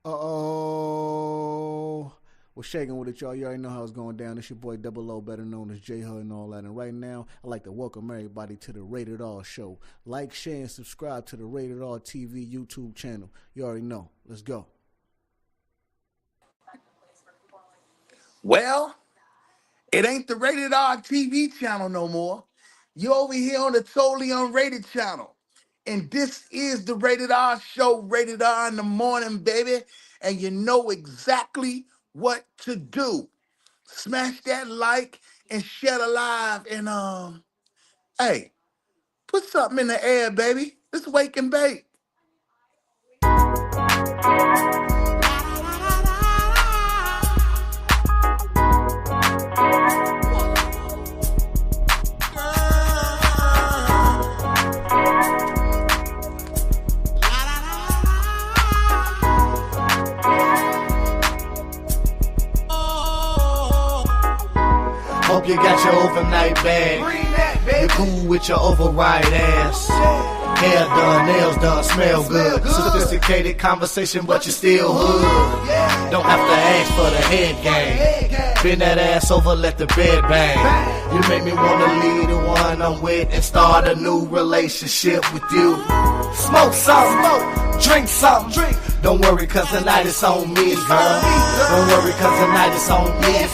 Uh-oh. We're shaking with it, y'all. You already know how it's going down. It's your boy Double O, better known as J-Hud and all that. And right now, I'd like to welcome everybody to the Rated R show. Like, share, and subscribe to the Rated R TV YouTube channel. You already know. Let's go. Well, it ain't the Rated R TV channel no more. You over here on the totally unrated channel. And this is the Rated R show, Rated R in the morning, baby. And you know exactly what to do. Smash that like and share the live. And hey, put something in the air, baby. Let's wake and bake. Hope you got your overnight bag. You're cool with your override ass. Hair done, nails done, smell good. Sophisticated conversation, but you still hood. Don't have to ask for the head game. Bend that ass over, let the bed bang. You make me wanna leave the one I'm with and start a new relationship with you. Smoke something, drink something. Don't worry, cause tonight it's on me, girl. Don't worry, cause tonight it's on me.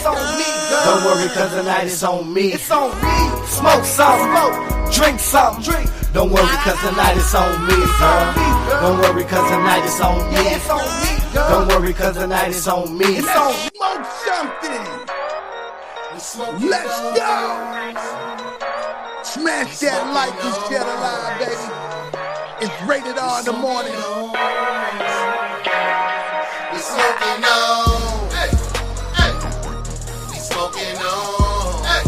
Don't worry, cause tonight it's on me. It's on me. Smoke something, drink something. Don't worry, cause tonight it's on me, girl. Don't worry, cause tonight it's on me. It's on me. Don't worry, cause tonight it's on me. It's on me. Smoke something. Let's go. Smash that like and share the live, baby. It's Rated R in the morning. We smoking on. Hey, hey. We smoking on. Hey,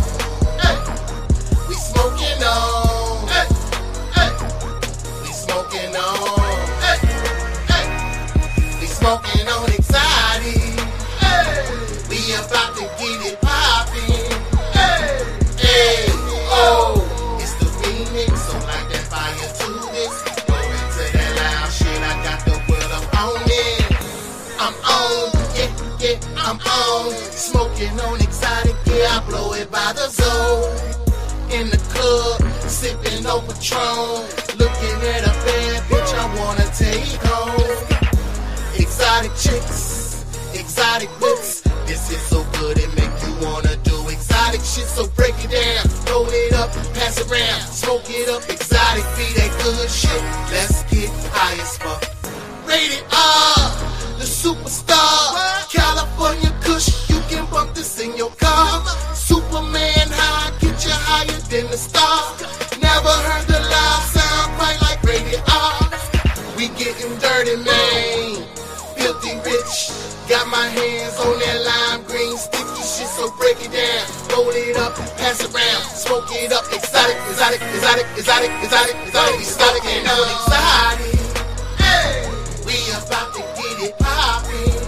hey. We smoking on. Hey, hey. We smoking on. Hey, hey. We smoking on anxiety. Hey, we about to get it poppin'. Hey, hey, oh. It's the remix, so like that fire to this. Go into that loud shit, I got the world up on it. I'm on, yeah, I'm on. Smoking on exotic, yeah, I blow it by the zone. In the club, sipping on Patron. Looking at a bad bitch I wanna take home. Exotic chicks, exotic whips. This is so good it make you wanna do exotic shit. So break it down, roll it up, pass it around. Smoke it up, exotic, be that good shit. Let's get high as fuck. Rated R, the superstar. California Kush, you can bump this in your car. Superman high, get you higher than the stars. Never heard the loud sound quite like Rated R. We getting dirty, man. Filthy rich. Got my hands on that lime green sticky shit, so break it down. Roll it up, pass it around. Smoke it up, exotic, exotic, exotic, exotic, exotic, exotic. We smoking on exotic. We about to get it poppin'.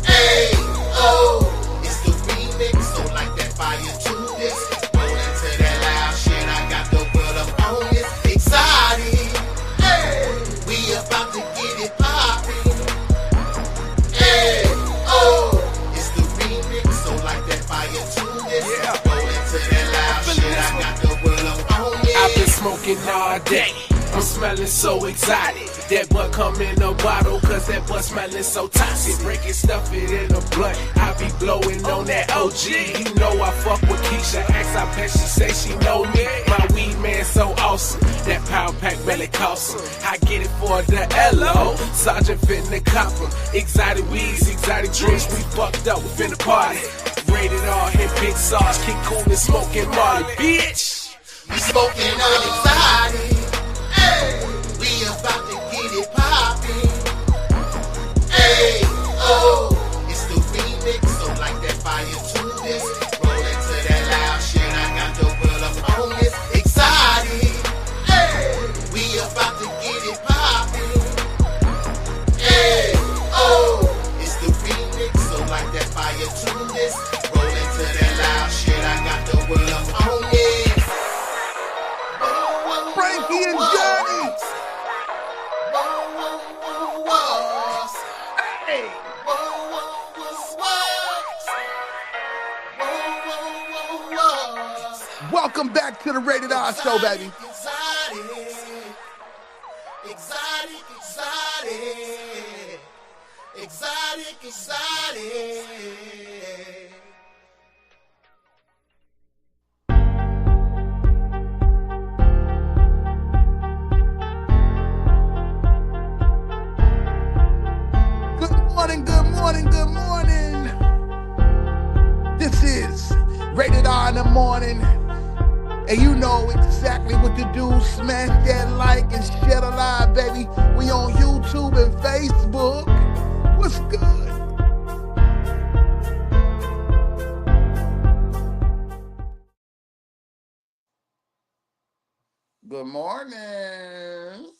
Hey, oh, it's the remix, so like that fire to this. Roll into that loud shit, I got the world up on this. Exotic, hey, we about to get it poppin'. Hey, oh, it's the remix, so like that fire to this. Roll into that loud shit, I got the world up on it. I've been smoking all day. I'm smelling so exotic. That butt come in a bottle, cause that butt smelling so toxic. Break it, stuff it in a blunt. I be blowing on that OG. You know I fuck with Keisha. Ask I bet she say she know me. My weed man so awesome. That power pack really cost him. I get it for the LO. Sergeant finna cop him. Exotic weeds, exotic drinks. We fucked up, we finna party. Rated R, hit big sauce. Keep cool and smoking Molly, bitch. We smoking on exotic. We about to get it poppin'. Hey, oh, it's the remix, so like that fire to this. Roll into that loud shit, I got the world up on this. Exotic, hey, we about to get it poppin'. Hey, oh, it's the remix, so like that fire to this. Roll into that loud shit, I got the world up on this. Frankie and Johnny. Hey, Whoa, whoa, whoa, whoa. Whoa, whoa, whoa, welcome back to the Rated whoa. R Show, baby. Exotic, exotic, exotic, exotic, exotic, exotic. Good morning, good morning, good morning. This is Rated R in the morning. And you know exactly what to do. Smash that like and share the live, baby. We on YouTube and Facebook. What's good? Good morning.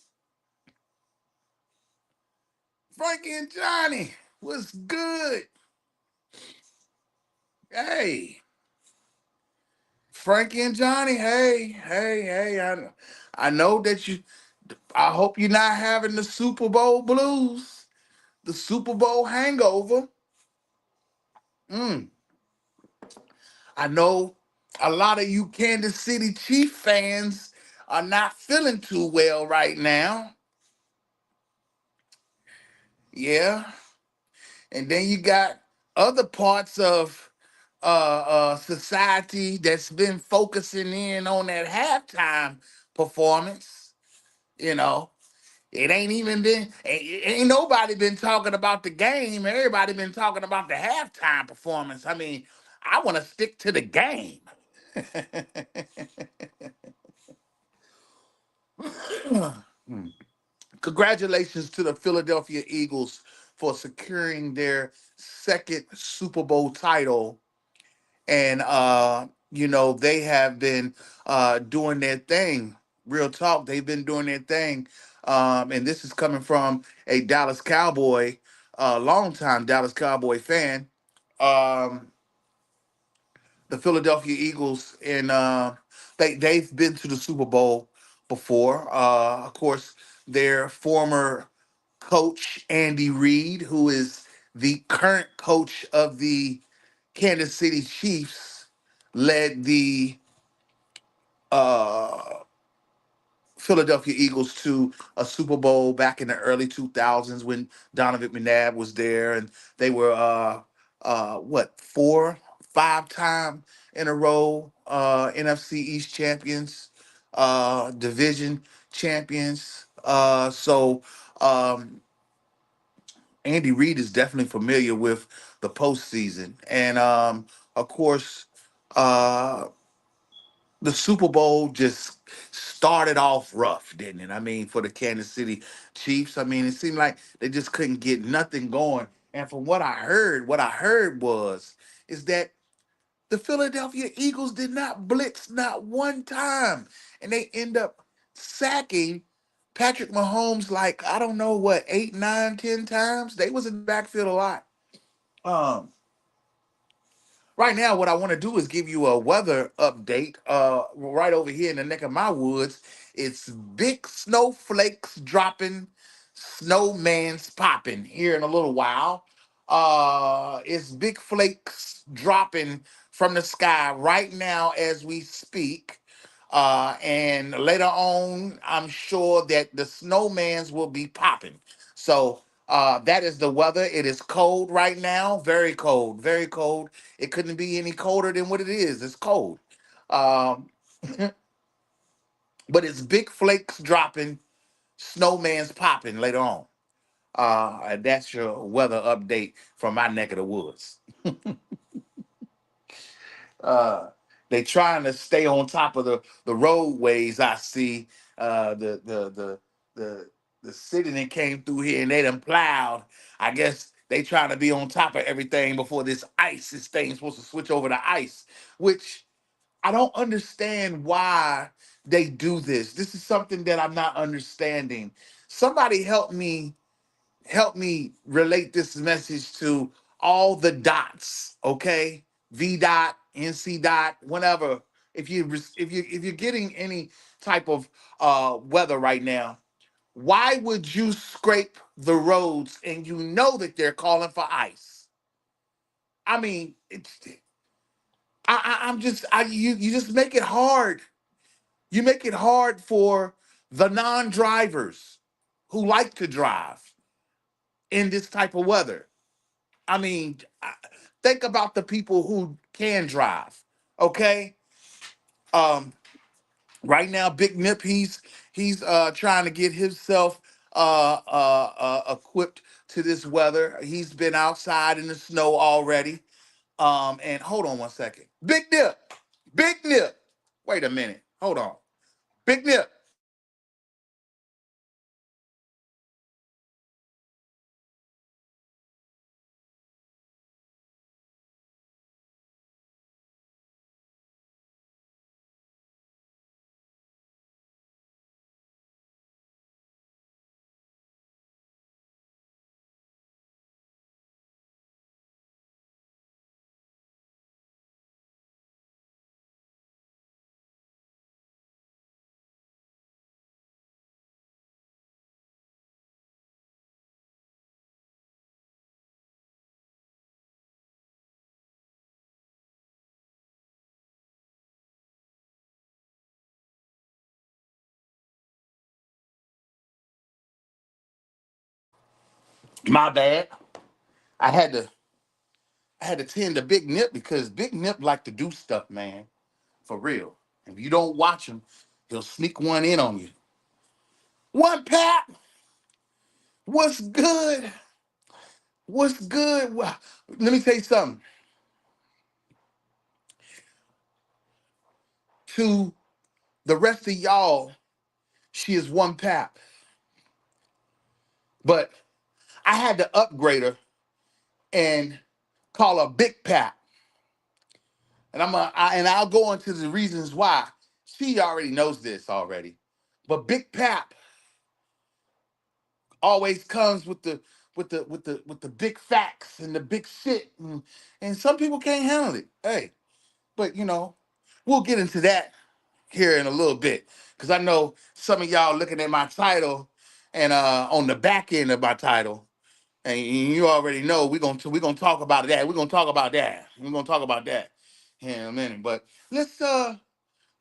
Frankie and Johnny, what's good? Hey, Frankie and Johnny, hey. I know that I hope you're not having the Super Bowl blues, the Super Bowl hangover. Mm, I know a lot of you Kansas City Chief fans are not feeling too well right now. Yeah. And then you got other parts of society that's been focusing in on that halftime performance. You know, it ain't even been, ain't nobody been talking about the game. Everybody been talking about the halftime performance. I mean, I want to stick to the game. Congratulations to the Philadelphia Eagles for securing their second Super Bowl title. And they have been doing their thing. Real talk, they've been doing their thing. And this is coming from a Dallas Cowboy, longtime Dallas Cowboy fan. Um, the Philadelphia Eagles, and they've been to the Super Bowl before. Of course, their former coach Andy Reid, who is the current coach of the Kansas City Chiefs, led the uh, Philadelphia Eagles to a Super Bowl back in the early 2000s when Donovan McNabb was there, and they were what, 5 time in a row NFC East champions, division champions. So Andy Reid is definitely familiar with the postseason, and of course. The Super Bowl just started off rough, didn't it? I mean, for the Kansas City Chiefs, I mean, it seemed like they just couldn't get nothing going. And from what I heard was is that the Philadelphia Eagles did not blitz not one time, and they end up sacking Patrick Mahomes like I don't know what 8, 9, 10 times. They was in the backfield a lot. Um, Right now, what I want to do is give you a weather update. Right over here in the neck of my woods, it's big snowflakes dropping, snowman's popping here in a little while. It's big flakes dropping from the sky right now as we speak. And later on, I'm sure that the snowmans will be popping. So that is the weather. It is cold right now, very cold, very cold. It couldn't be any colder than what it is. It's cold. Um, but it's big flakes dropping, snowman's popping later on. And that's your weather update from my neck of the woods. Uh, they trying to stay on top of the roadways. I see the the city that came through here and they done plowed. I guess they trying to be on top of everything before this thing's supposed to switch over to ice, which I don't understand why they do this. This is something that I'm not understanding. Somebody help me relate this message to all the dots, okay? V dot, NC dot, whatever. If you're getting any type of weather right now, Why would you scrape the roads and you know that they're calling for ice? I mean, I'm just, you just make it hard. You make it hard for the non-drivers who like to drive in this type of weather. I mean, think about the people who can drive. Okay, um, right now, Big Nip, he's trying to get himself equipped to this weather. He's been outside in the snow already. And hold on one second, Big Nip, Big Nip. Wait a minute, hold on, Big Nip. My bad. I had to I had to tend to Big Nip because Big Nip like to do stuff, man, for real. If you don't watch him, he'll sneak one in on you. One Pat, what's good? What's good? Let me tell you something. To the rest of y'all, she is one Pap, but I had to upgrade her and call her Big Pap, and I'll go into the reasons why. She already knows this already, but Big Pap always comes with the big facts and the big shit, and some people can't handle it. Hey, but we'll get into that here in a little bit because I know some of y'all looking at my title and on the back end of my title, and you already know we're gonna talk about that. We're gonna talk about that. We're gonna talk about that here in a minute. But let's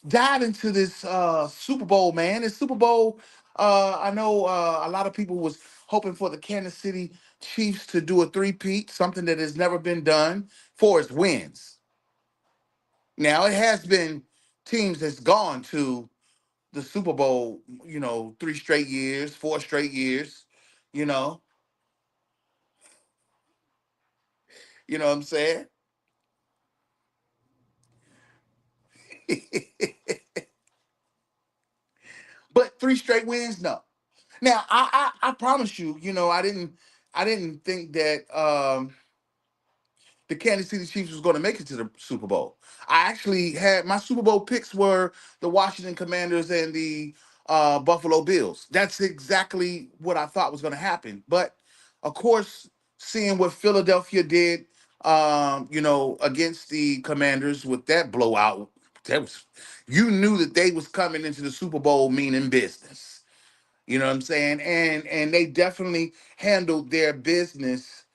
dive into this Super Bowl, man. This Super Bowl, I know a lot of people was hoping for the Kansas City Chiefs to do a three-peat, something that has never been done for its wins. Now it has been teams that's gone to the Super Bowl, 3 straight years, 4 straight years, you know, you know what I'm saying? But 3 straight wins, no. Now I promise you, I didn't think that the Kansas City Chiefs was going to make it to the Super Bowl. I actually had my Super Bowl picks were the Washington Commanders and the Buffalo Bills. That's exactly what I thought was going to happen. But of course, seeing what Philadelphia did, against the Commanders with that blowout, that was you knew that they was coming into the Super Bowl meaning business. You know what I'm saying? And they definitely handled their business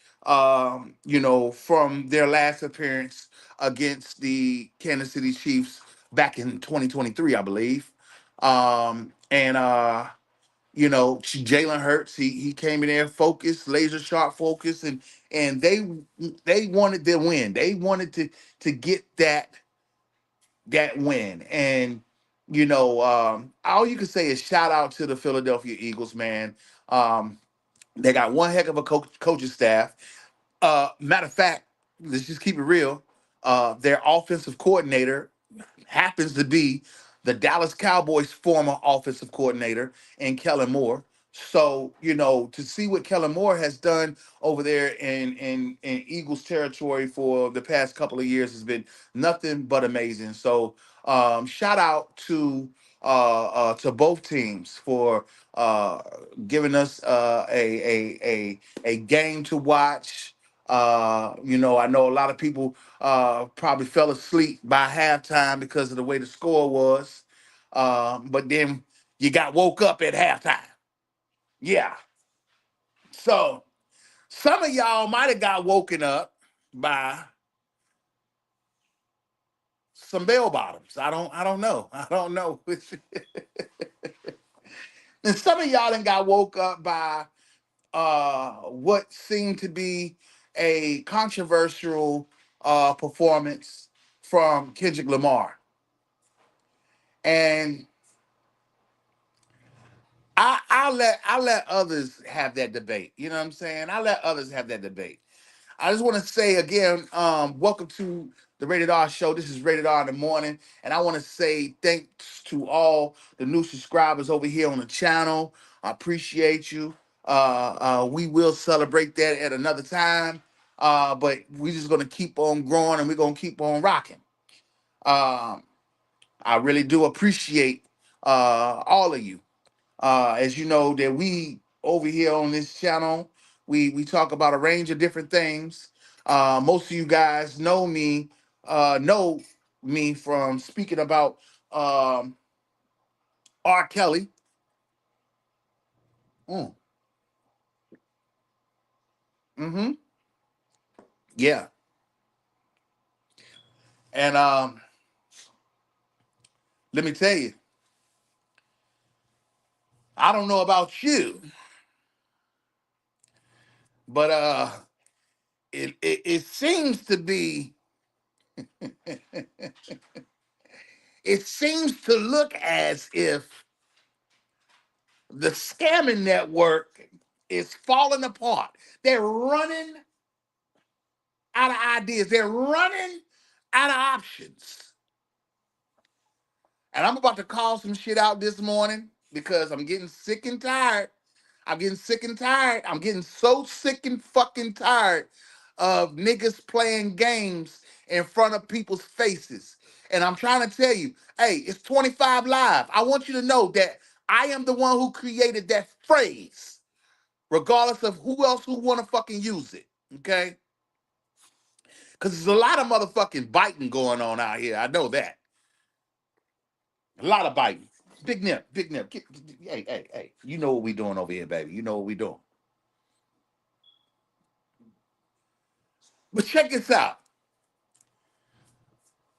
from their last appearance against the Kansas City Chiefs back in 2023, I believe. And Jalen Hurts, he came in there focused, laser sharp focus, and they wanted their win. They wanted to get that win. And all you can say is shout out to the Philadelphia Eagles, man. They got one heck of a coaching staff. Matter of fact, let's just keep it real. Their offensive coordinator happens to be the Dallas Cowboys' former offensive coordinator and Kellen Moore. So, to see what Kellen Moore has done over there in Eagles territory for the past couple of years has been nothing but amazing. So, shout out to both teams for uh, giving us a game to watch. I know a lot of people probably fell asleep by halftime because of the way the score was. But then you got woke up at halftime. Yeah. So some of y'all might have got woken up by some bell bottoms. I don't know. I don't know. And some of y'all done got woke up by what seemed to be a controversial performance from Kendrick Lamar. And I let others have that debate. You know what I'm saying? I let others have that debate. I just want to say again, welcome to the Rated R show. This is Rated R in the morning, and I want to say thanks to all the new subscribers over here on the channel. I appreciate you. We will celebrate that at another time, but we're just gonna keep on growing and we're gonna keep on rocking. Um, I really do appreciate all of you. As you know, that we over here on this channel, we talk about a range of different things. Most of you guys know me from speaking about R.Kelly. Mm, hmm Yeah. And let me tell you, I don't know about you, but it seems to be, it seems to look as if the scamming network is falling apart. They're running out of ideas. They're running out of options. And I'm about to call some shit out this morning because I'm getting sick and tired. I'm getting sick and tired. I'm getting so sick and fucking tired of niggas playing games in front of people's faces. And I'm trying to tell you, hey, it's 25 Live. I want you to know that I am the one who created that phrase, regardless of who else who want to fucking use it. Okay? Because there's a lot of motherfucking biting going on out here. I know that. A lot of biting. Big nip, big nip. Hey, hey, hey. You know what we doing over here, baby. You know what we doing. But check this out.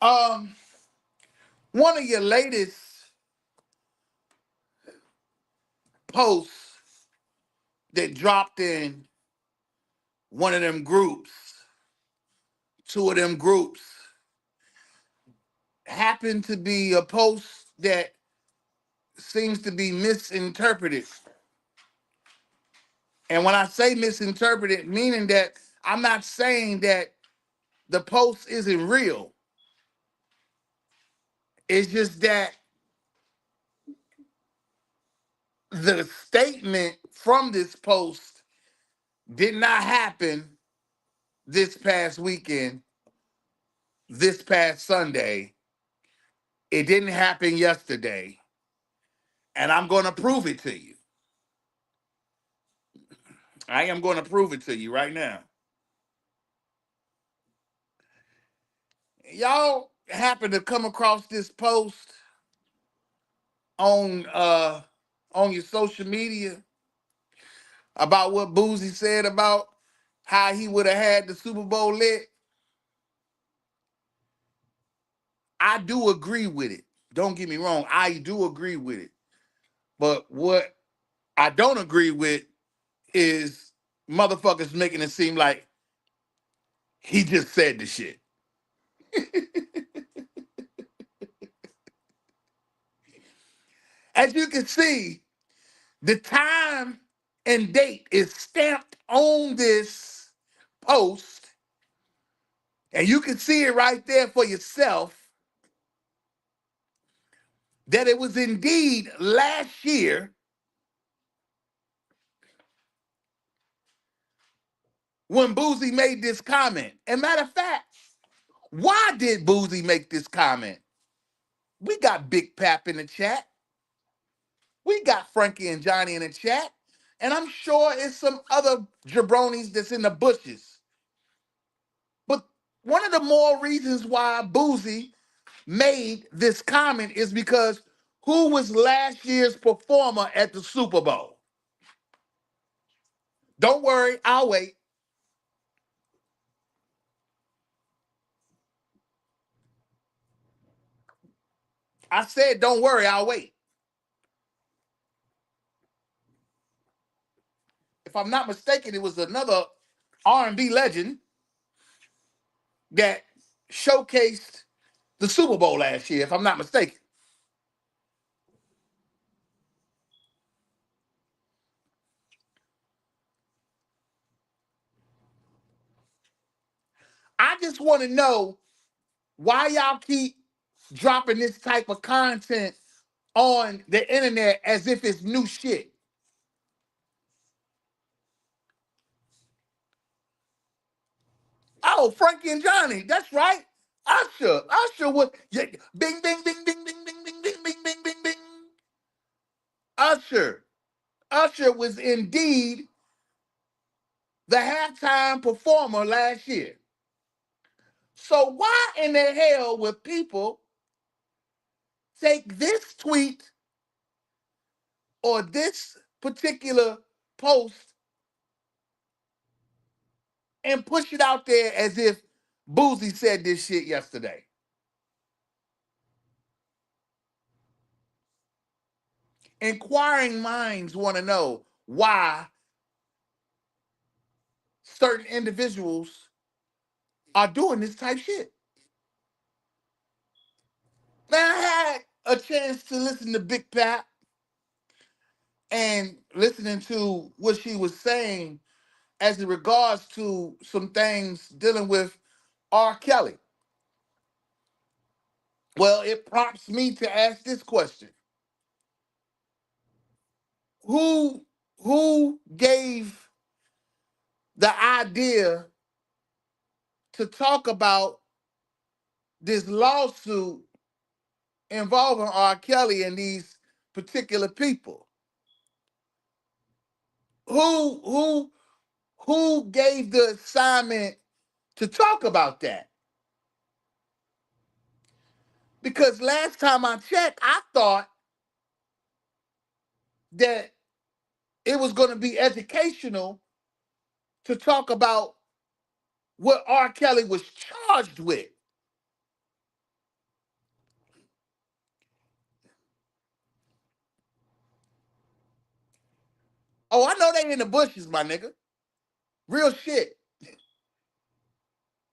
Um, One of your latest posts that dropped in one of them groups, two of them groups, happened to be a post that seems to be misinterpreted. And when I say misinterpreted, meaning that I'm not saying that the post isn't real. It's just that the statement from this post did not happen this past weekend, this past Sunday. It didn't happen yesterday. And I'm going to prove it to you. I am going to prove it to you right now. Y'all happen to come across this post on your social media about what Boozy said about how he would have had the Super Bowl lit? I do agree with it. Don't get me wrong. I do agree with it. But what I don't agree with is motherfuckers making it seem like he just said the shit. As you can see, the time and date is stamped on this post, and you can see it right there for yourself that it was indeed last year when Boozy made this comment. And matter of fact, why did Boozy make this comment? We got Big Pap in the chat. We got Frankie and Johnny in the chat. And I'm sure it's some other jabronis that's in the bushes. But one of the more reasons why Boozy made this comment is because who was last year's performer at the Super Bowl? Don't worry, I'll wait. I said, don't worry, I'll wait. If I'm not mistaken, it was another R&B legend that showcased the Super Bowl last year, if I'm not mistaken. I just want to know why y'all keep dropping this type of content on the internet as if it's new shit. Oh, Frankie and Johnny, that's right. Usher was yeah, bing, bing, bing, bing, bing, bing, bing, bing, bing, bing, bing, bing. Usher. Usher was indeed the halftime performer last year. So why in the hell would people take this tweet or this particular post and push it out there as if Boozy said this shit yesterday? Inquiring minds want to know why certain individuals are doing this type shit. Now, I had a chance to listen to Big Pat and listening to what she was saying as in regards to some things dealing with R. Kelly. Well, it prompts me to ask this question. Who gave the idea to talk about this lawsuit involving R. Kelly and these particular people? Who who who gave the assignment to talk about that? Because last time I checked, I thought that it was going to be educational to talk about what R. Kelly was charged with. Oh, I know they in the bushes, my nigga. Real shit.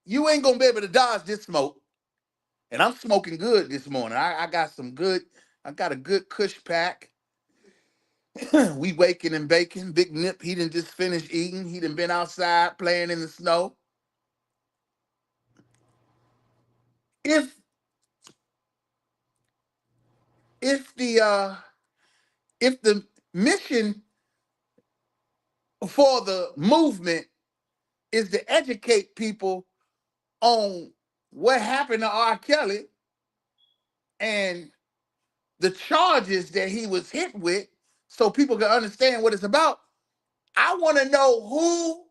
You ain't gonna be able to dodge this smoke. And I'm smoking good this morning. I got some good, I got a good Kush pack. We waking and baking. Big Nip, he done just finished eating. He done been outside playing in the snow. If if the uh if the mission for the movement is to educate people on what happened to R. Kelly and the charges that he was hit with so people can understand what it's about, I want to know who,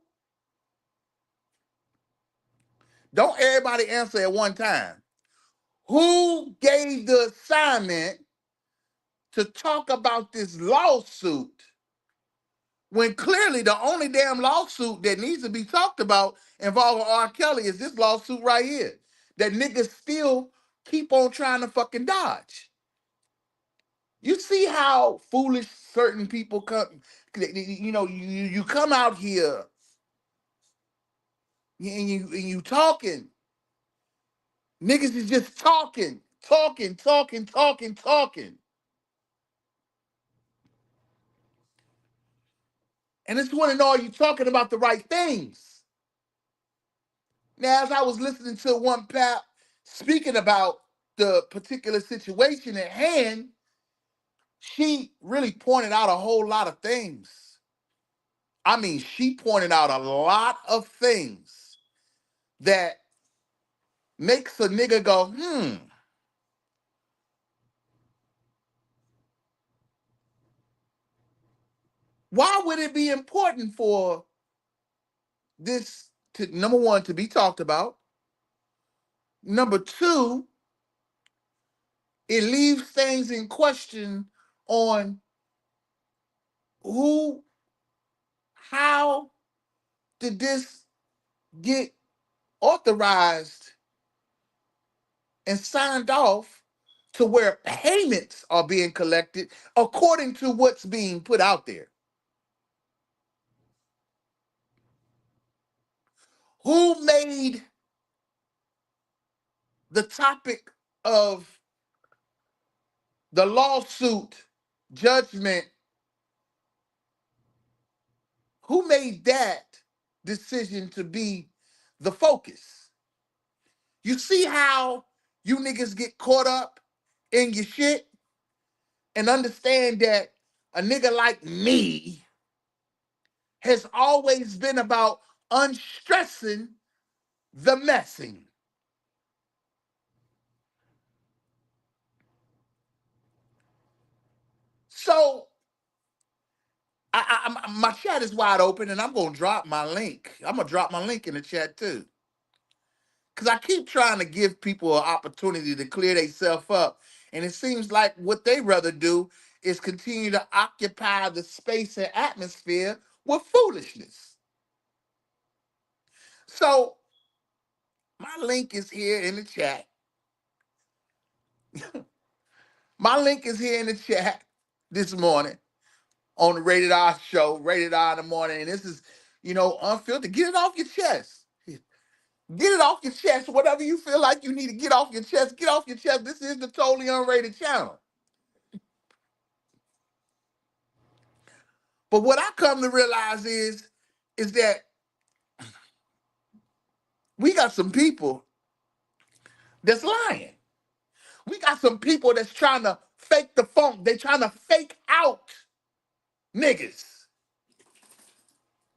don't everybody answer at one time, who gave the assignment to talk about this lawsuit when clearly the only damn lawsuit that needs to be talked about involving R. Kelly is this lawsuit right here that niggas still keep on trying to fucking dodge. You see how foolish certain people come, you know, you come out here and you talking. Niggas is just talking, talking, talking, talking, talking. And it's want to know, are you talking about the right things? Now, as I was listening to one pap speaking about the particular situation at hand, she really pointed out a whole lot of things. I mean, she pointed out a lot of things that makes a nigga go, why would it be important for this to, number one, to be talked about? Number two, it leaves things in question on who, how did this get authorized and signed off to where payments are being collected according to what's being put out there? Who made the topic of the lawsuit judgment? Who made that decision to be the focus? You see how you niggas get caught up in your shit and understand that a nigga like me has always been about unstressing the messing. So my chat is wide open, and I'm gonna drop my link. I'm gonna drop my link in the chat too, because I keep trying to give people an opportunity to clear themselves up, and it seems like what they rather do is continue to occupy the space and atmosphere with foolishness. So my link is here in the chat. My link is here in the chat this morning on the Rated R show, Rated R in the morning. And this is, unfiltered. Get it off your chest. Get it off your chest. Whatever you feel like you need to get off your chest, get off your chest. This is the totally unrated channel. But what I come to realize is that we got some people that's lying. We got some people that's trying to fake the funk. They trying to fake out niggas.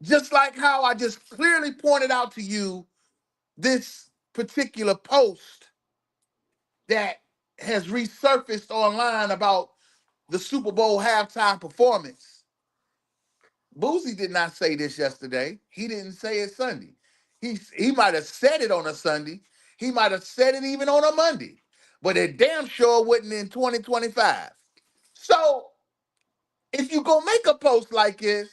Just like how I just clearly pointed out to you this particular post that has resurfaced online about the Super Bowl halftime performance. Boosie did not say this yesterday. He didn't say it Sunday. He might have said it on a Sunday. He might have said it even on a Monday. But it damn sure wasn't in 2025. So if you go make a post like this,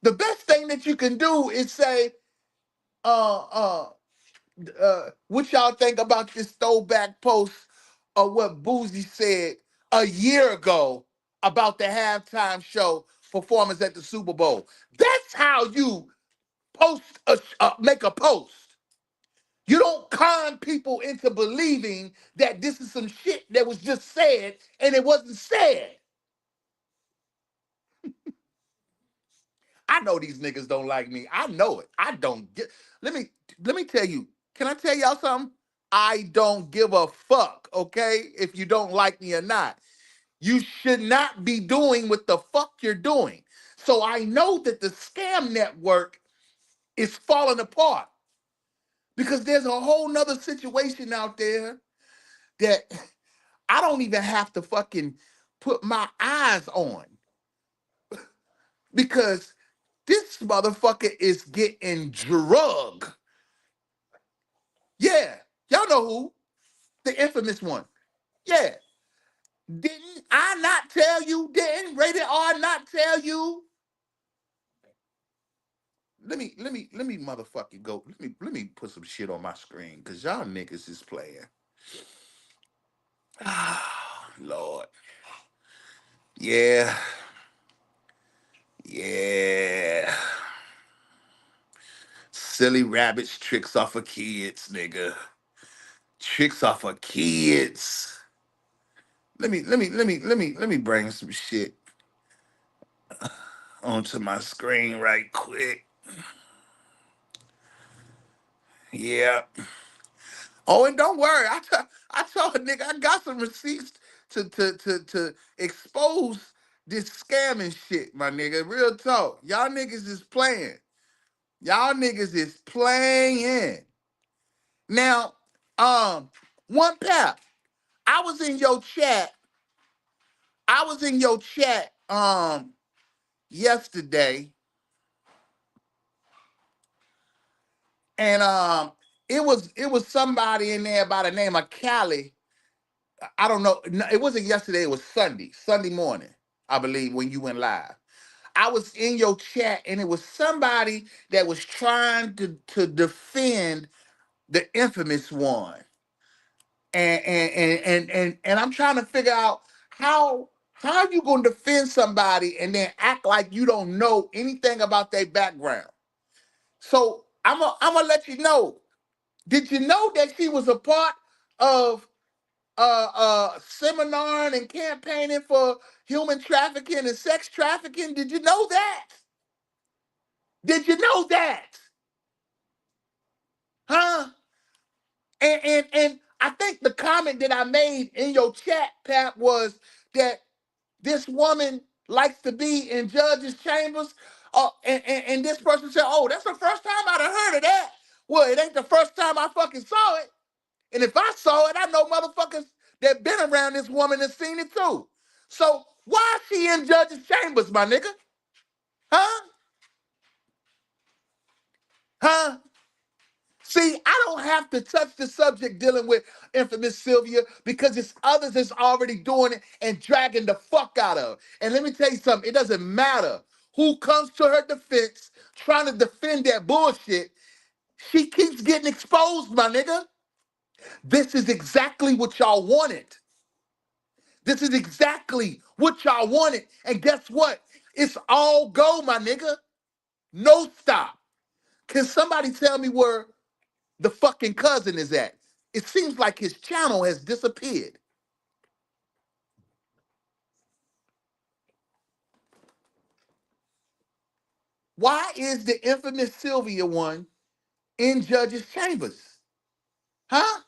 the best thing that you can do is say, what y'all think about this throwback post of what Boosie said a year ago about the halftime show performance at the Super Bowl? That's how you make a post. You don't con people into believing that this is some shit that was just said and it wasn't said. I know these niggas don't like me. I know it. I don't get. Let me tell you. Can I tell y'all something? I don't give a fuck, okay? If you don't like me or not. You should not be doing what the fuck you're doing. So I know that the scam network is falling apart because there's a whole nother situation out there that I don't even have to fucking put my eyes on because this motherfucker is getting drug. Yeah, y'all know who? The infamous one. Yeah. Didn't I not tell you? Didn't Rated R not tell you? Let me motherfucking go. Let me put some shit on my screen because y'all niggas is playing. Ah, Lord. Yeah. Yeah. Silly rabbits tricks off of kids, nigga. Tricks off of kids. Let me bring some shit onto my screen right quick. Yeah. Oh, and don't worry. I told a nigga I got some receipts to expose this scamming shit, my nigga. Real talk. Y'all niggas is playing. Y'all niggas is playing. Now, one pap. I was in your chat. I was in your chat yesterday, and it was somebody in there by the name of Callie. I don't know. No, it wasn't yesterday. It was Sunday morning, I believe, when you went live. I was in your chat, and it was somebody that was trying to defend the infamous one, and I'm trying to figure out how you gonna defend somebody and then act like you don't know anything about their background. So I'm gonna let you know. Did you know that she was a part of seminaring and campaigning for human trafficking and sex trafficking? Did you know that? Did you know that? Huh? And I think the comment that I made in your chat, Pat, was that this woman likes to be in judges' chambers. And this person said, "Oh, that's the first time I'd have heard of that." Well, it ain't the first time I fucking saw it. And if I saw it, I know motherfuckers that been around this woman and seen it too. So why is she in judges' chambers, my nigga? Huh? Huh? See, I don't have to touch the subject dealing with infamous Sylvia because it's others that's already doing it and dragging the fuck out of. And let me tell you something, it doesn't matter who comes to her defense trying to defend that bullshit. She keeps getting exposed, my nigga. This is exactly what y'all wanted. This is exactly what y'all wanted. And guess what? It's all go, my nigga. No stop. Can somebody tell me where the fucking cousin is at? It seems like his channel has disappeared. Why is the infamous Sylvia one in judges' chambers? Huh?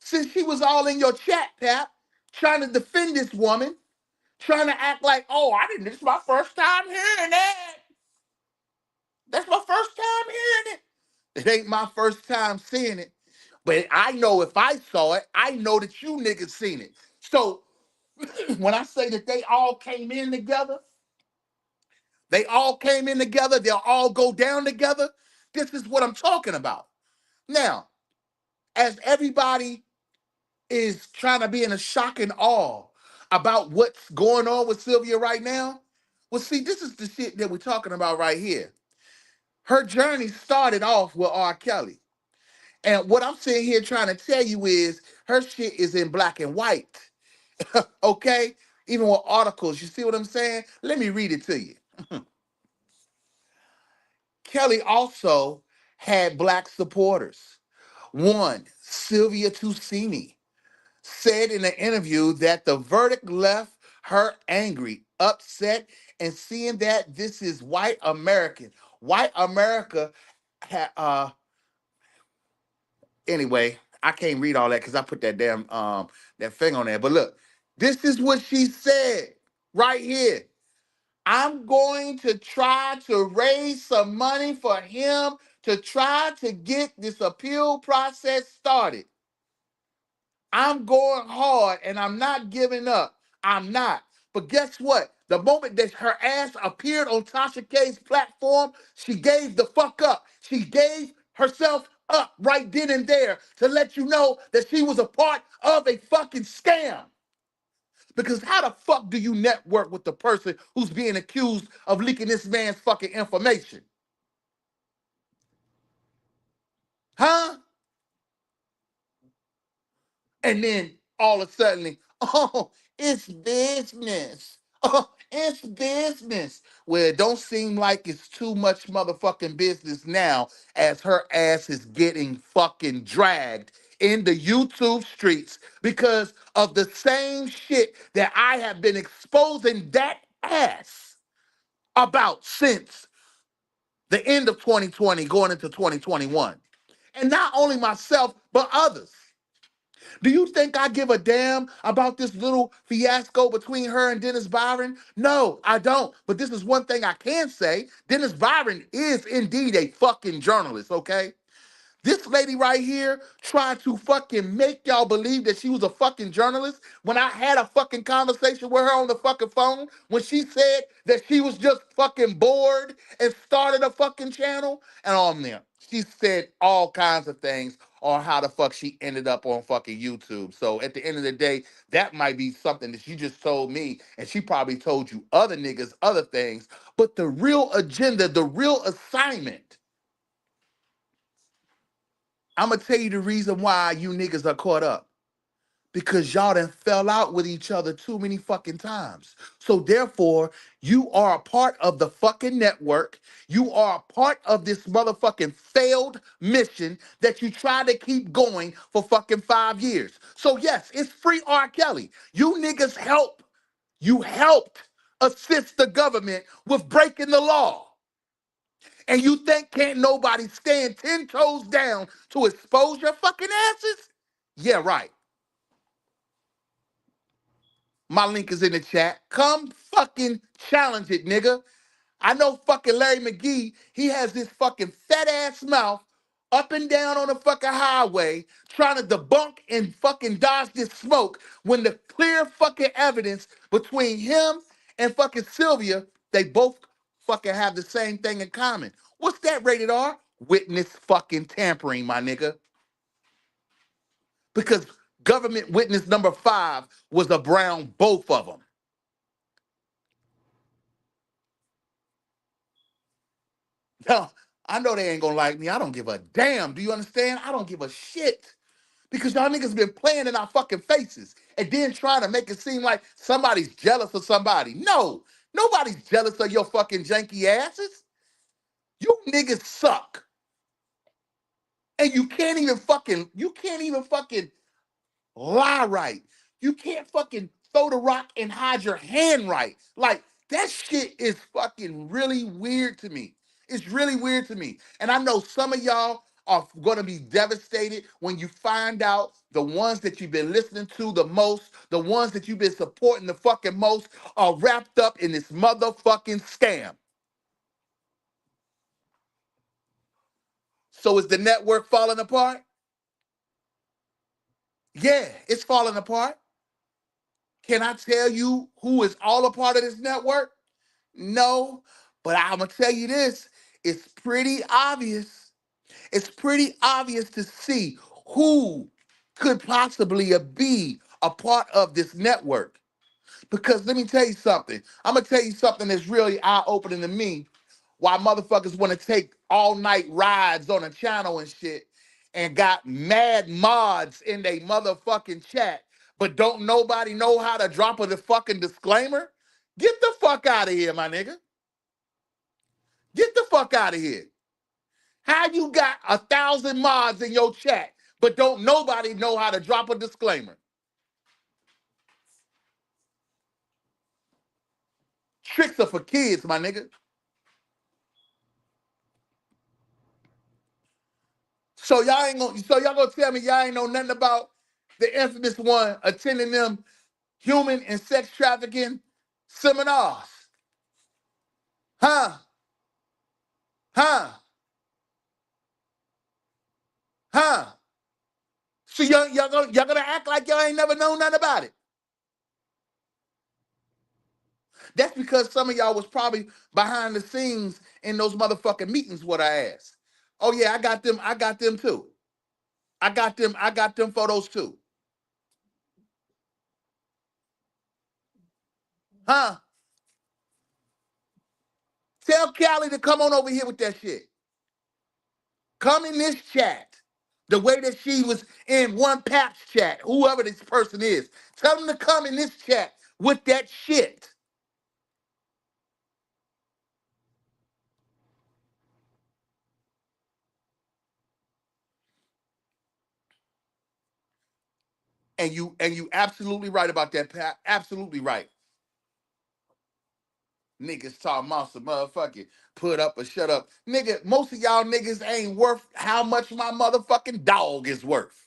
Since she was all in your chat, Pap, trying to defend this woman, trying to act like, oh, I didn't, this is my first time hearing that. That's my first time hearing it. It ain't my first time seeing it. But I know if I saw it, I know that you niggas seen it. So when I say that they all came in together, they all came in together, they'll all go down together. This is what I'm talking about. Now, as everybody is trying to be in a shock and awe about what's going on with Sylvia right now, well, see, this is the shit that we're talking about right here. Her journey started off with R.Kelly. And what I'm sitting here trying to tell you is her shit is in black and white. Okay? Even with articles. You see what I'm saying? Let me read it to you. Kelly also had black supporters. One, Sylvia Tusini, said in an interview that the verdict left her angry, upset, and seeing that this is white American. White America anyway, I can't read all that because I put that damn that thing on there. But look, this is what she said right here. I'm going to try to raise some money for him to try to get this appeal process started. I'm going hard and I'm not giving up. I'm not. But guess what? The moment that her ass appeared on Tasha K's platform, she gave the fuck up. She gave herself up right then and there to let you know that she was a part of a fucking scam. Because how the fuck do you network with the person who's being accused of leaking this man's fucking information? Huh? And then all of a sudden, oh, it's business. Oh, it's business. Well, it don't seem like it's too much motherfucking business now as her ass is getting fucking dragged in the YouTube streets because of the same shit that I have been exposing that ass about since the end of 2020 going into 2021. And not only myself, but others. Do you think I give a damn about this little fiasco between her and Dennis Byron? No, I don't. But this is one thing I can say. Dennis Byron is indeed a fucking journalist, okay? This lady right here tried to fucking make y'all believe that she was a fucking journalist when I had a fucking conversation with her on the fucking phone when she said that she was just fucking bored and started a fucking channel and on there. She said all kinds of things or how the fuck she ended up on fucking YouTube. So at the end of the day, that might be something that she just told me, and she probably told you other niggas other things. But the real agenda, the real assignment, I'm gonna tell you the reason why you niggas are caught up. Because y'all done fell out with each other too many fucking times. So therefore, you are a part of the fucking network. You are a part of this motherfucking failed mission that you try to keep going for fucking 5 years. So yes, it's free R.Kelly. You niggas help. You helped assist the government with breaking the law. And you think can't nobody stand 10 toes down to expose your fucking asses? Yeah, right. My link is in the chat. Come fucking challenge it, nigga. I know fucking Larry McGee, he has this fucking fat ass mouth up and down on the fucking highway trying to debunk and fucking dodge this smoke when the clear fucking evidence between him and fucking Sylvia, they both fucking have the same thing in common. What's that, rated R? Witness fucking tampering, my nigga. Because government witness number 5 was around both of them. Hell, I know they ain't gonna like me. I don't give a damn. Do you understand? I don't give a shit. Because y'all niggas been playing in our fucking faces and then trying to make it seem like somebody's jealous of somebody. No, nobody's jealous of your fucking janky asses. You niggas suck. And you can't even fucking lie right. You can't fucking throw the rock and hide your hand right. Like, that shit is fucking really weird to me. It's really weird to me. And I know some of y'all are going to be devastated when you find out the ones that you've been listening to the most, the ones that you've been supporting the fucking most, are wrapped up in this motherfucking scam. So is the network falling apart? Yeah, it's falling apart. Can I tell you who is all a part of this network? No, but I'm gonna tell you this, it's pretty obvious. It's pretty obvious to see who could possibly be a part of this network. Because let me tell you something. I'm gonna tell you something that's really eye-opening to me. Why motherfuckers want to take all-night rides on a channel and shit and got mad mods in they motherfucking chat, but don't nobody know how to drop a fucking disclaimer? Get the fuck out of here, my nigga. Get the fuck out of here. How you got 1,000 mods in your chat, but don't nobody know how to drop a disclaimer? Tricks are for kids, my nigga. So y'all gonna tell me y'all ain't know nothing about the infamous one attending them human and sex trafficking seminars? Huh? Huh? Huh? So y'all gonna act like y'all ain't never known nothing about it. That's because some of y'all was probably behind the scenes in those motherfucking meetings, what I asked. Oh yeah, I got them too. I got them photos too. Huh? Tell Callie to come on over here with that shit. Come in this chat. The way that she was in one Pap's chat, whoever this person is. Tell them to come in this chat with that shit. And you absolutely right about that, Pat. Absolutely right. Niggas talking about some motherfucking put up or shut up. Nigga, most of y'all niggas ain't worth how much my motherfucking dog is worth.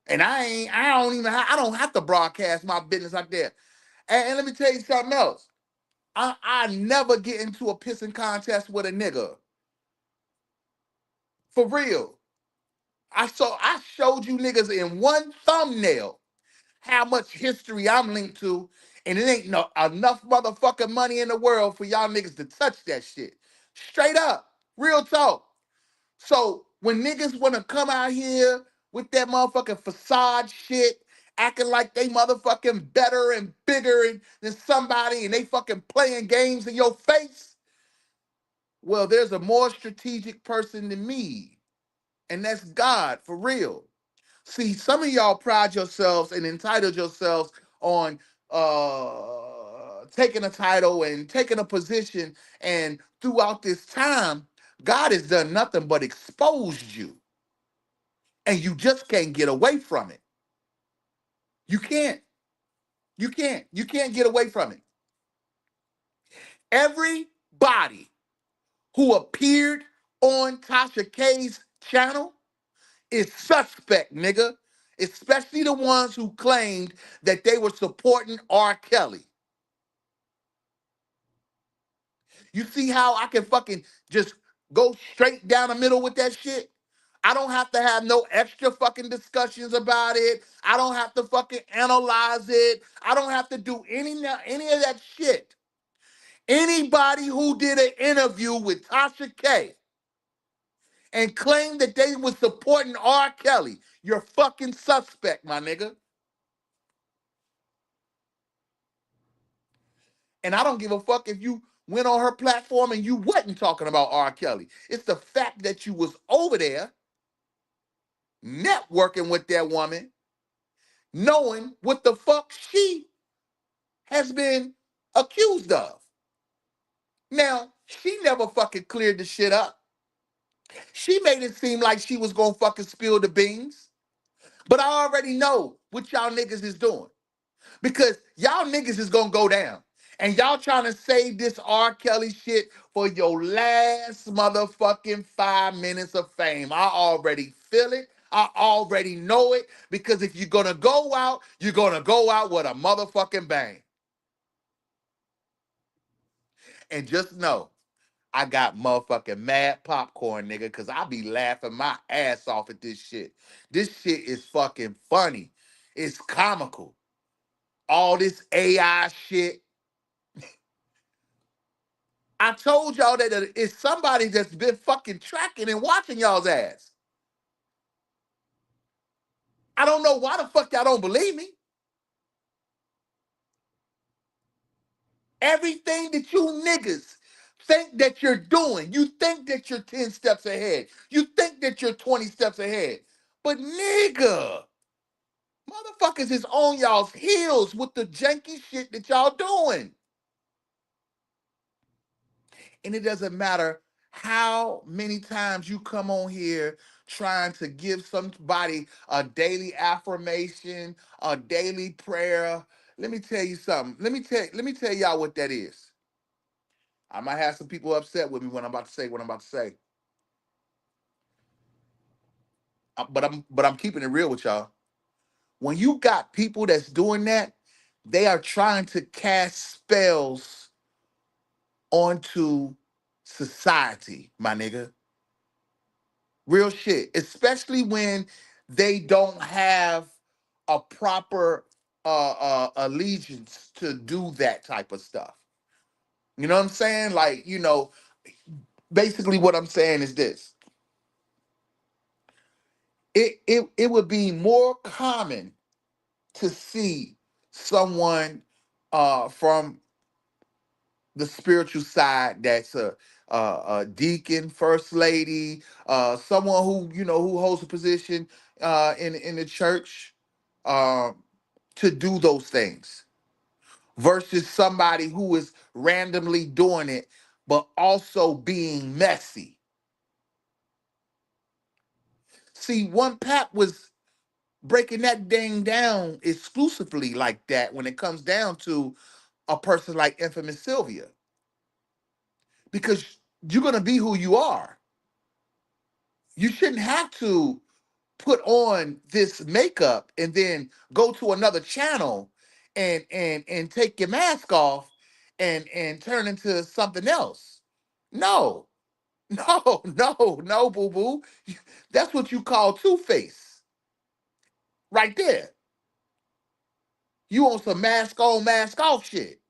And I don't have to broadcast my business out there. And let me tell you something else. I never get into a pissing contest with a nigga. For real. I showed you niggas in one thumbnail how much history I'm linked to, and it ain't no enough motherfucking money in the world for y'all niggas to touch that shit. Straight up. Real talk. So When niggas wanna come out here with that motherfucking facade shit, acting like they motherfucking better and bigger than somebody and they fucking playing games in your face, well, there's a more strategic person than me, and that's God for real. See, some of y'all pride yourselves and entitled yourselves on taking a title and taking a position, and throughout this time, God has done nothing but exposed you, and you just can't get away from it. You can't. You can't. You can't get away from it. Everybody who appeared on Tasha K's channel is suspect, nigga. Especially the ones who claimed that they were supporting R. Kelly. You see how I can fucking just go straight down the middle with that shit? I don't have to have no extra fucking discussions about it. I don't have to fucking analyze it. I don't have to do any of that shit. Anybody who did an interview with Tasha K and claimed that they was supporting R. Kelly, you're fucking suspect, my nigga. And I don't give a fuck if you went on her platform and you wasn't talking about R. Kelly. It's the fact that you was over there networking with that woman, knowing what the fuck she has been accused of. Now, she never fucking cleared the shit up. She made it seem like she was gonna fucking spill the beans. But I already know what y'all niggas is doing. Because y'all niggas is gonna go down. And y'all trying to save this R. Kelly shit for your last motherfucking 5 minutes of fame. I already feel it. I already know it. Because if you're gonna go out, you're gonna go out with a motherfucking bang. And just know, I got motherfucking mad popcorn, nigga, because I be laughing my ass off at this shit. This shit is fucking funny. It's comical. All this AI shit. I told y'all that it's somebody that's been fucking tracking and watching y'all's ass. I don't know why the fuck y'all don't believe me. Everything that you niggas think that you're doing, you think that you're 10 steps ahead. You think that you're 20 steps ahead. But nigga, motherfuckers is on y'all's heels with the janky shit that y'all doing. And it doesn't matter how many times you come on here trying to give somebody a daily affirmation, a daily prayer. Let me tell you something. Let me tell y'all what that is. I might have some people upset with me when I'm about to say what I'm about to say. But I'm keeping it real with y'all. When you got people that's doing that, they are trying to cast spells onto society, my nigga. Real shit, especially when they don't have a proper allegiance to do that type of stuff. You know what I'm saying? Like, basically what I'm saying is this. It would be more common to see someone from the spiritual side that's a deacon, first lady, someone who holds a position in the church, um, to do those things versus somebody who is randomly doing it but also being messy. See, one Pap was breaking that thing down exclusively like that when it comes down to a person like Infamous Sylvia, because you're gonna be who you are. You shouldn't have to put on this makeup and then go to another channel and take your mask off and turn into something else. No, no, boo boo. That's what you call two-face right there. You on some mask on, mask off shit.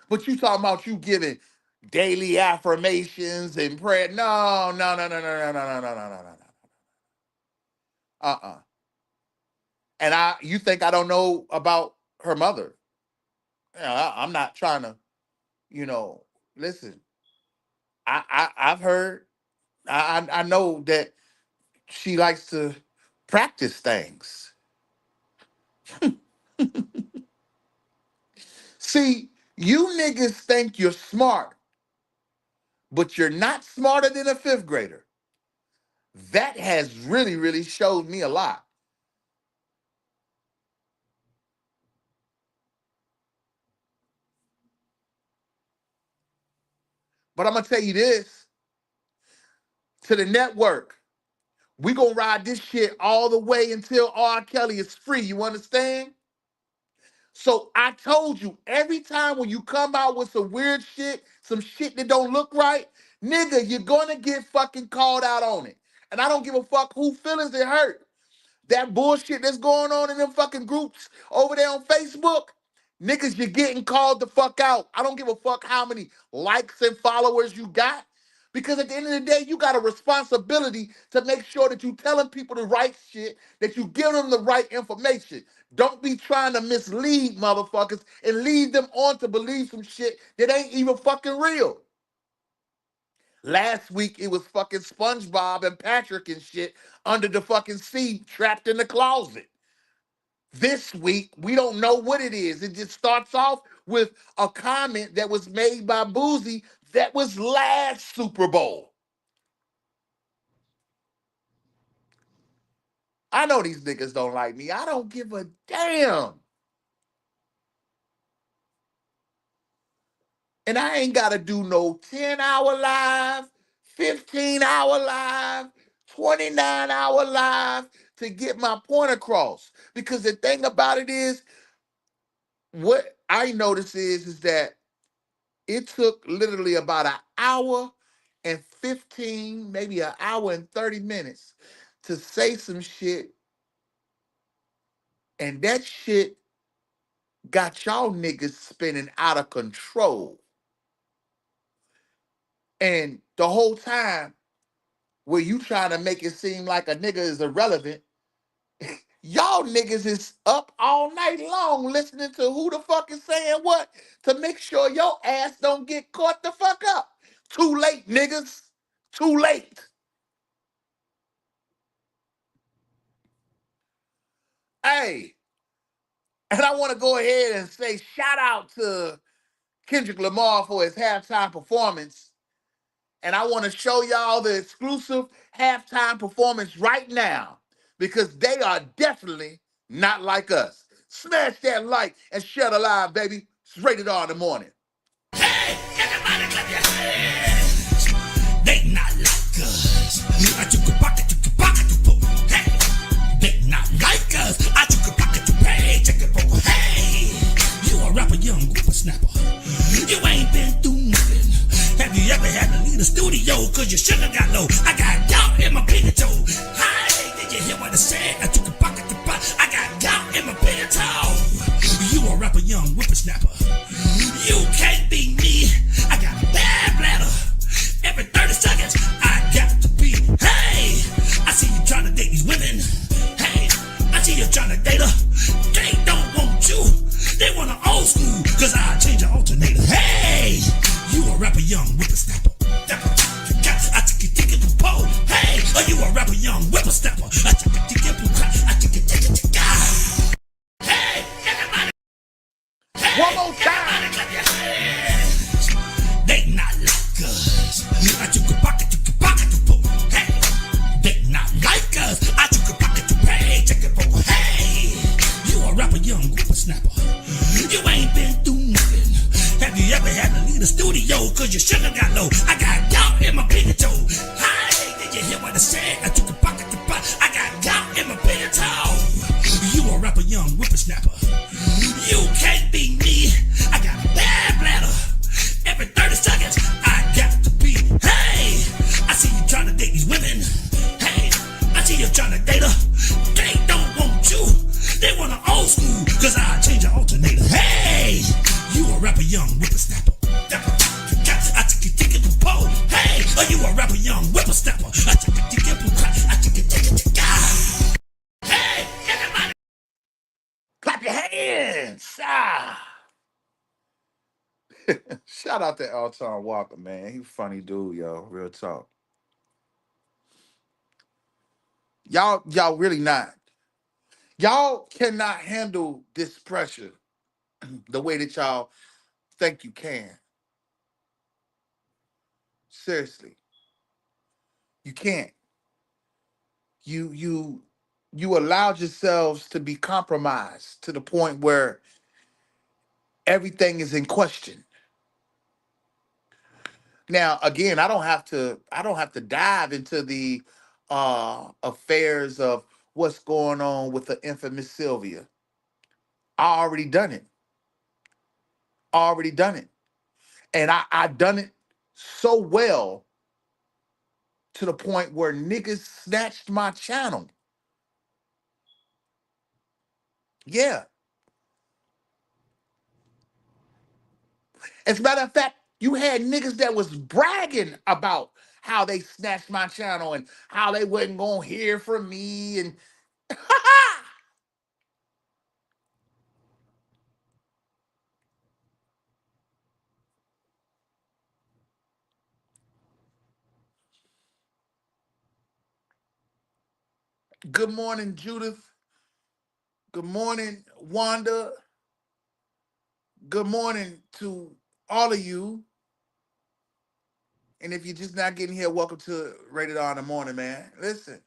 But you talking about you giving daily affirmations and prayer. No, no, no, no, no, no, no, no, no, no, no, no. Uh-uh. And you think I don't know about her mother? Yeah, I'm not trying to, listen. I've heard. I know that she likes to practice things. See, you niggas think you're smart, but you're not smarter than a fifth grader. That has really, really showed me a lot. But I'm gonna tell you this, to the network, we gonna ride this shit all the way until R.Kelly is free. You understand? So I told you, every time when you come out with some weird shit, some shit that don't look right, nigga, you're gonna get fucking called out on it. And I don't give a fuck who feelings it hurt. That bullshit that's going on in them fucking groups over there on Facebook, niggas, you're getting called the fuck out. I don't give a fuck how many likes and followers you got. Because at the end of the day, you got a responsibility to make sure that you telling people the right shit, that you give them the right information. Don't be trying to mislead motherfuckers and lead them on to believe some shit that ain't even fucking real. Last week, it was fucking SpongeBob and Patrick and shit under the fucking sea, trapped in the closet. This week, we don't know what it is. It just starts off with a comment that was made by Boozy that was last Super Bowl. I know these niggas don't like me. I don't give a damn. And I ain't got to do no 10-hour live, 15-hour live, 29-hour live to get my point across. Because the thing about it is, what I notice is that it took literally about an hour and 15, maybe an hour and 30 minutes to say some shit. And that shit got y'all niggas spinning out of control. And the whole time, where you trying to make it seem like a nigga is irrelevant, y'all niggas is up all night long listening to who the fuck is saying what to make sure your ass don't get caught the fuck up. Too late, niggas. Too late. Hey, and I want to go ahead and say shout out to Kendrick Lamar for his halftime performance. And I want to show y'all the exclusive halftime performance right now, because they are definitely not like us. Smash that like and share the live, baby. It's Rated R in the morning. Hey, everybody clap your hands. They not like us. I took a pocket, hey. They not like us. I took a pocket to pay, check it for. Hey, you a rapper, young whippersnapper. You ain't been through nothing. Have you ever had to leave the studio cause your sugar got low? I got gout in my pinky toe. Hey, did you hear what I said? I took a pocket to buy. I got gout in my pinky toe. You a rapper, young whippersnapper. You can't be me. I got a bad bladder. Every 30 seconds, I got to be. Hey, I see you trying to date these women. Hey, I see you trying to date her. They don't want you. They want an old school, cause I change your alternator. Hey, you a rapper, young whippersnapper. I take it, take it, pole. Hey, are you a rapper, young whippersnapper? I take it, take it, I take it, take it, hey, everybody. Hey, one more time. Everybody clap your hands. They not like us. I took a pocket to pull. Hey, they not like us. I took a pocket to pay, check it for. Hey, you a rapper, young whippersnapper. You ain't been through nothing. Have you ever had to leave the studio cause your sugar got low? I got gout in my pinky toe. Hey, did you hear what I said? I took a pocket to buy. I got gout in my pinky toe. You a rapper, young whippersnapper. You can't be me. I got a bad bladder. Every 30 seconds, I got to be. Hey, I see you trying to date these women. Hey, I see you trying to date her. They don't want you. They want an old school, cause I change your alternator. Hey, you a rapper, young whippersnapper. I Shout out to Elton Walker, man. He funny dude, yo. Real talk. Y'all really not. Y'all cannot handle this pressure the way that y'all think you can. Seriously, you can't. You you you allowed yourselves to be compromised to the point where everything is in question. Now, again, I don't have to dive into the affairs of what's going on with the infamous Sylvia. I already done it. Already done it. And I done it so well to the point where niggas snatched my channel. Yeah. As a matter of fact, you had niggas that was bragging about how they snatched my channel and how they wasn't gonna hear from me. And good morning, Judith. Good morning, Wanda. Good morning to all of you. And if you're just not getting here, welcome to Rated R in the morning, man. Listen,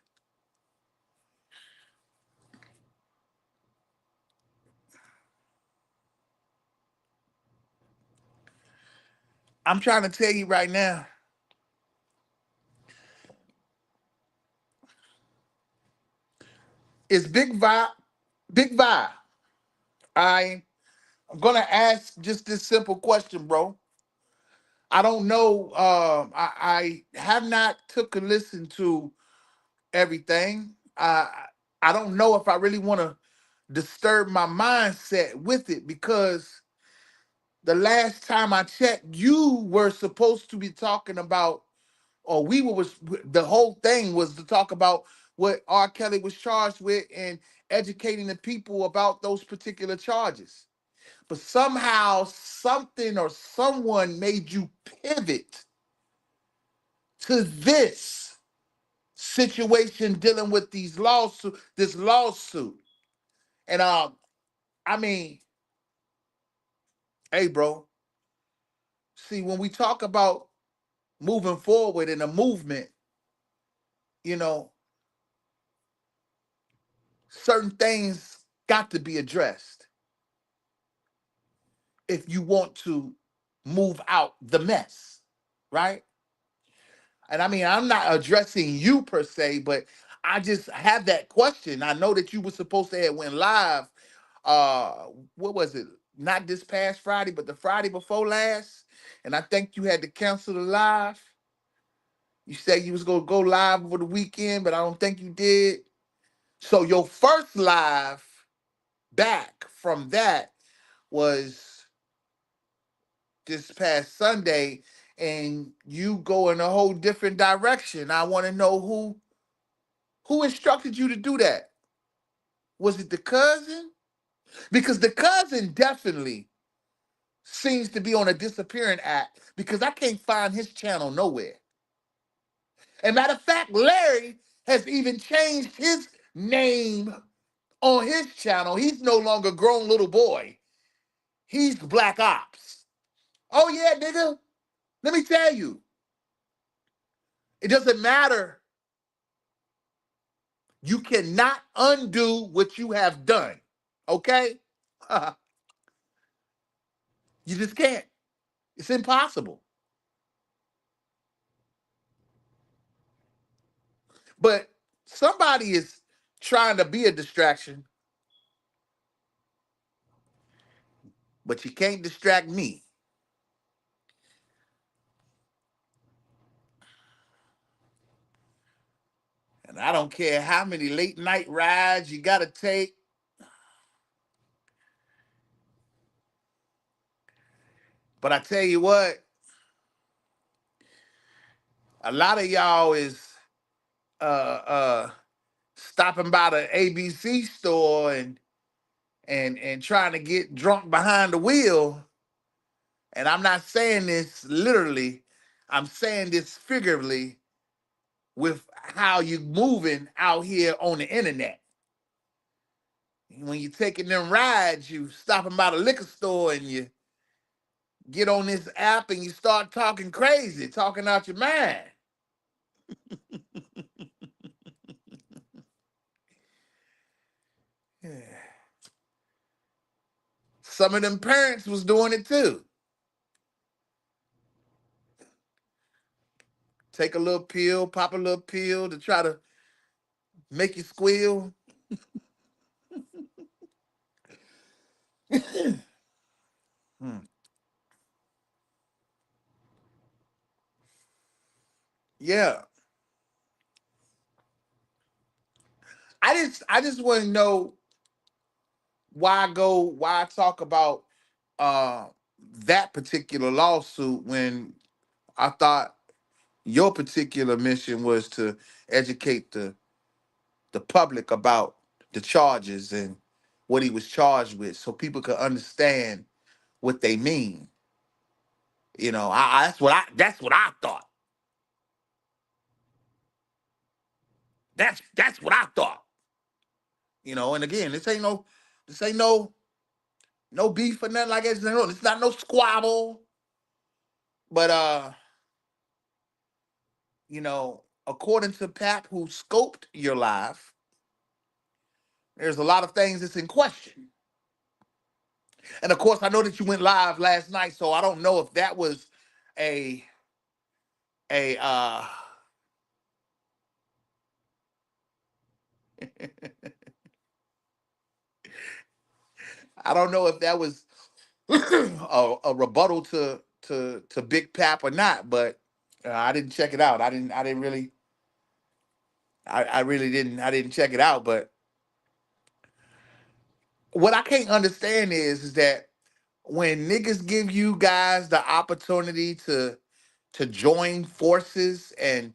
I'm trying to tell you right now, it's Big Vibe. Big Vibe. I'm gonna ask just this simple question, bro. I don't know. I have not took a listen to everything. I don't know if I really want to disturb my mindset with it because the last time I checked, you were supposed to be talking about, or we were was the whole thing was to talk about what R. Kelly was charged with and educating the people about those particular charges. But somehow something or someone made you pivot to this situation dealing with this lawsuit. And I mean, hey bro, see when we talk about moving forward in a movement, you know, certain things got to be addressed if you want to move out the mess, right? And I mean, I'm not addressing you per se, but I just have that question. I know that you were supposed to have went live. Uh, what was it? Not this past Friday, but the Friday before last. And I think you had to cancel the live. You said you was gonna go live over the weekend, but I don't think you did. So your first live back from that was this past Sunday, and you go in a whole different direction. I want to know who instructed you to do that? Was it the cousin? Because the cousin definitely seems to be on a disappearing act because I can't find his channel nowhere. And matter of fact, Larry has even changed his name on his channel. He's no longer grown little boy. He's Black Ops. Oh yeah, nigga. Let me tell you, it doesn't matter. You cannot undo what you have done. Okay? You just can't. It's impossible. But somebody is trying to be a distraction, but you can't distract me. And I don't care how many late night rides you got to take. But I tell you what, a lot of y'all is uh uh stopping by the ABC store and trying to get drunk behind the wheel And I'm not saying this literally, I'm saying this figuratively with how you moving out here on the internet. When you're taking them rides, you stop them by the liquor store and you get on this app and you start talking crazy, talking out your mind. Some of them parents was doing it too. Take a little pill, pop a little pill to try to make you squeal. Hmm. Yeah. I just want to know why I talk about uh that particular lawsuit when I thought your particular mission was to educate the public about the charges and what he was charged with so people could understand what they mean. You know, that's what I thought. That's what I thought. You know, and again, this ain't no beef or nothing like that. It's not no squabble. But according to Pap, who scoped your live, there's a lot of things that's in question. And of course, I know that you went live last night, so I don't know if that was a a I don't know if that was a rebuttal to Big Pap or not, but I didn't check it out. I didn't really I really didn't check it out. But what I can't understand is that when niggas give you guys the opportunity to join forces and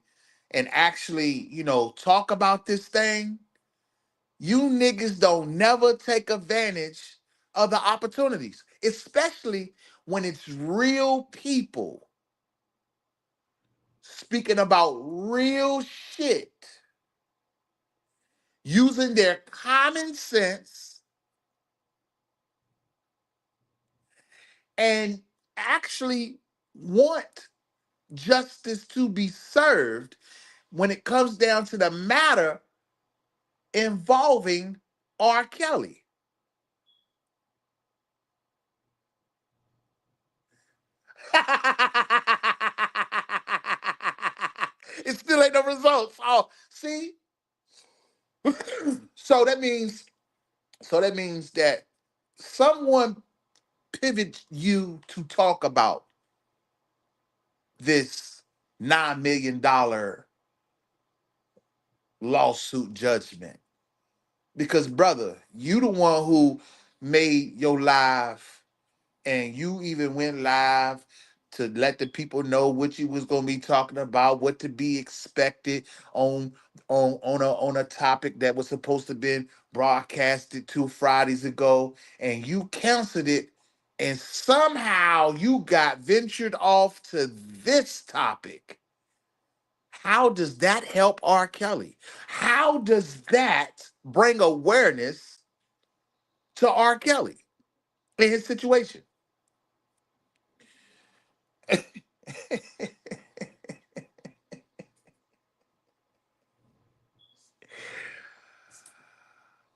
actually, talk about this thing, you niggas don't never take advantage of the opportunities, especially when it's real people speaking about real shit, using their common sense and actually want justice to be served when it comes down to the matter involving R. Kelly. It still ain't no results. Oh, see? So that means that someone pivots you to talk about this $9 million lawsuit judgment. Because brother, you the one who made your live, and you even went live to let the people know what you was gonna be talking about, what to be expected on on a topic that was supposed to been broadcasted 2 Fridays ago, and you canceled it, and somehow you got ventured off to this topic. How does that help R. Kelly? How does that bring awareness to R. Kelly in his situation?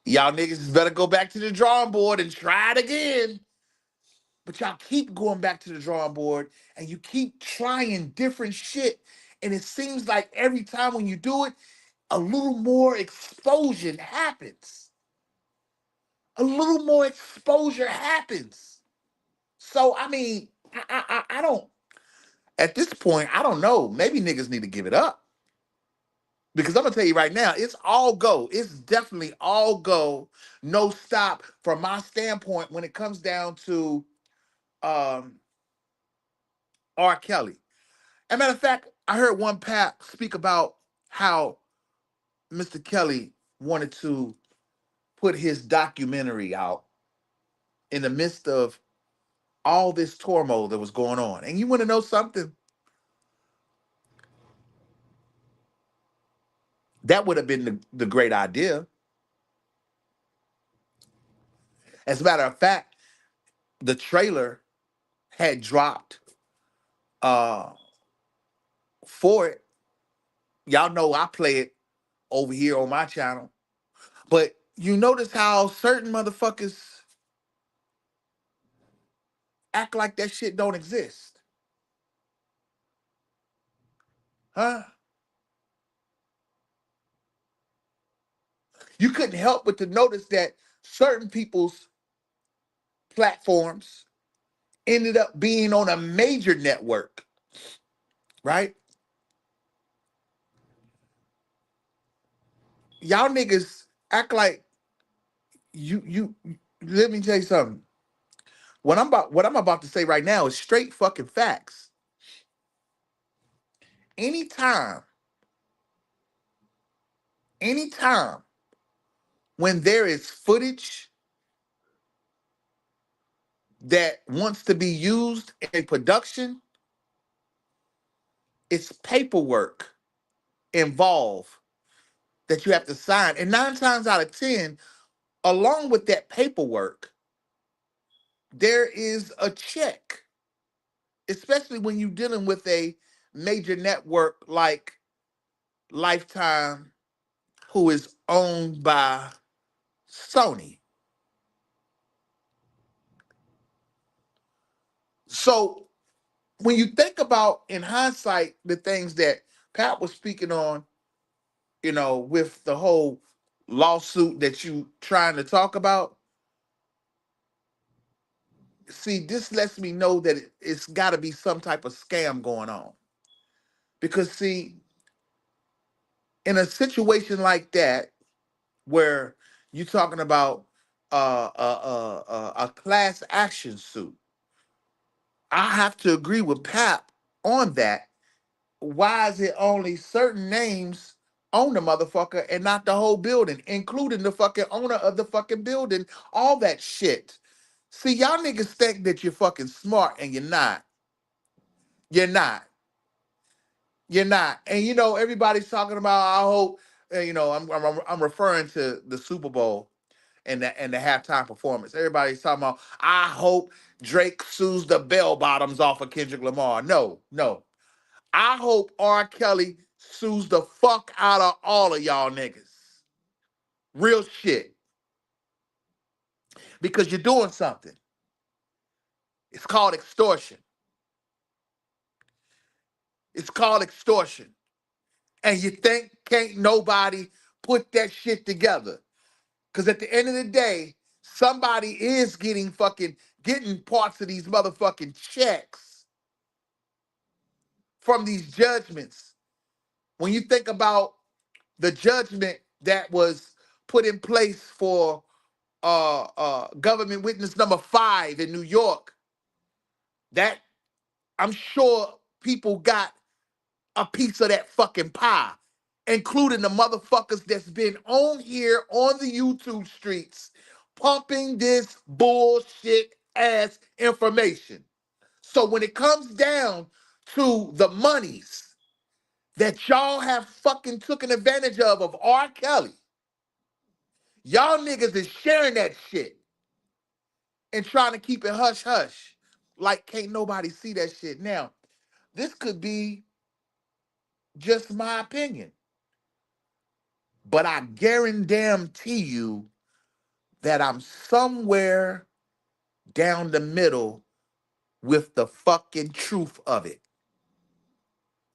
Y'all niggas better go back to the drawing board and try it again. But y'all keep going back to the drawing board and you keep trying different shit. And it seems like every time when you do it, a little more exposure happens. A little more exposure happens. So, I mean, I don't, at this point, I don't know. Maybe niggas need to give it up. Because I'm gonna tell you right now, it's all go. It's definitely all go, no stop from my standpoint when it comes down to um, R. Kelly. As a matter of fact, I heard one Pat speak about how Mr. Kelly wanted to put his documentary out in the midst of all this turmoil that was going on. And you want to know something? That would have been the great idea. As a matter of fact, the trailer had dropped uh for it. Y'all know I play it over here on my channel. But you notice how certain motherfuckers act like that shit don't exist. Huh? You couldn't help but to notice that certain people's platforms ended up being on a major network, right? Y'all niggas act like you let me tell you something. What I'm about to say right now is straight fucking facts. Anytime, anytime when there is footage that wants to be used in a production, it's paperwork involved that you have to sign. And 9 times out of 10, along with that paperwork, there is a check, especially when you're dealing with a major network like Lifetime, who is owned by Sony. So when you think about, in hindsight, the things that Pat was speaking on, with the whole lawsuit that you trying to talk about, see, this lets me know that it's got to be some type of scam going on. Because, see, in a situation like that, where you're talking about a class action suit, I have to agree with Pap on that. Why is it only certain names on the motherfucker and not the whole building, including the fucking owner of the fucking building, all that shit? See, y'all niggas think that you're fucking smart and you're not. You're not. You're not. And everybody's talking about, I hope, I'm referring to the Super Bowl and the halftime performance. Everybody's talking about, I hope Drake sues the bell bottoms off of Kendrick Lamar. No, no. I hope R. Kelly sues the fuck out of all of y'all niggas. Real shit. Because you're doing something. It's called extortion. It's called extortion. And you think can't nobody put that shit together. Because at the end of the day, somebody is getting parts of these motherfucking checks from these judgments. When you think about the judgment that was put in place for government witness number 5 in New York, that I'm sure people got a piece of that fucking pie, including the motherfuckers that's been on here on the YouTube streets pumping this bullshit ass information. So when it comes down to the monies that y'all have fucking taken advantage of R. Kelly, y'all niggas is sharing that shit and trying to keep it hush hush. Like can't nobody see that shit. Now, this could be just my opinion, but I guarantee you that I'm somewhere down the middle with the fucking truth of it.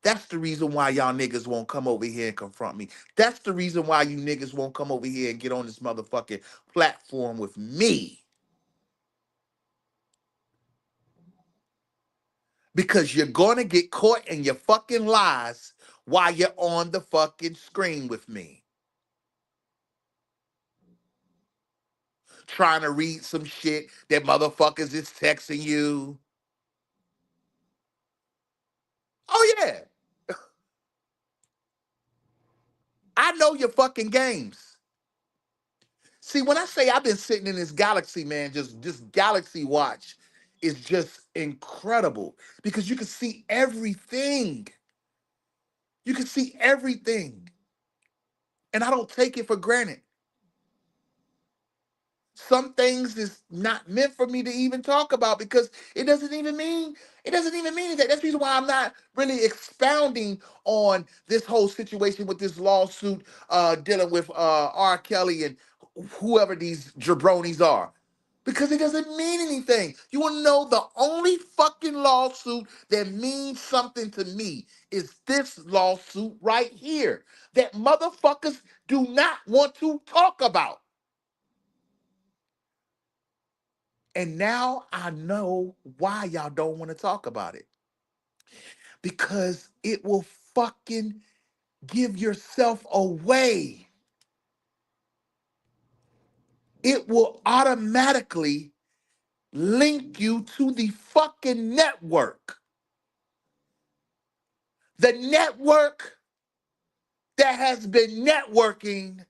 That's the reason why y'all niggas won't come over here and confront me. That's the reason why you niggas won't come over here and get on this motherfucking platform with me. Because you're going to get caught in your fucking lies while you're on the fucking screen with me. Trying to read some shit that motherfuckers is texting you. Oh, yeah. I know your fucking games. See, when I say I've been sitting in this galaxy, man, just galaxy watch is just incredible because you can see everything. You can see everything. And I don't take it for granted. Some things is not meant for me to even talk about because it doesn't even mean that. That's the reason why I'm not really expounding on this whole situation with this lawsuit dealing with R. Kelly and whoever these jabronis are. Because it doesn't mean anything. You want to know the only fucking lawsuit that means something to me is this lawsuit right here that motherfuckers do not want to talk about. And now I know why y'all don't want to talk about it. Because it will fucking give yourself away. It will automatically link you to the fucking network. The network that has been networking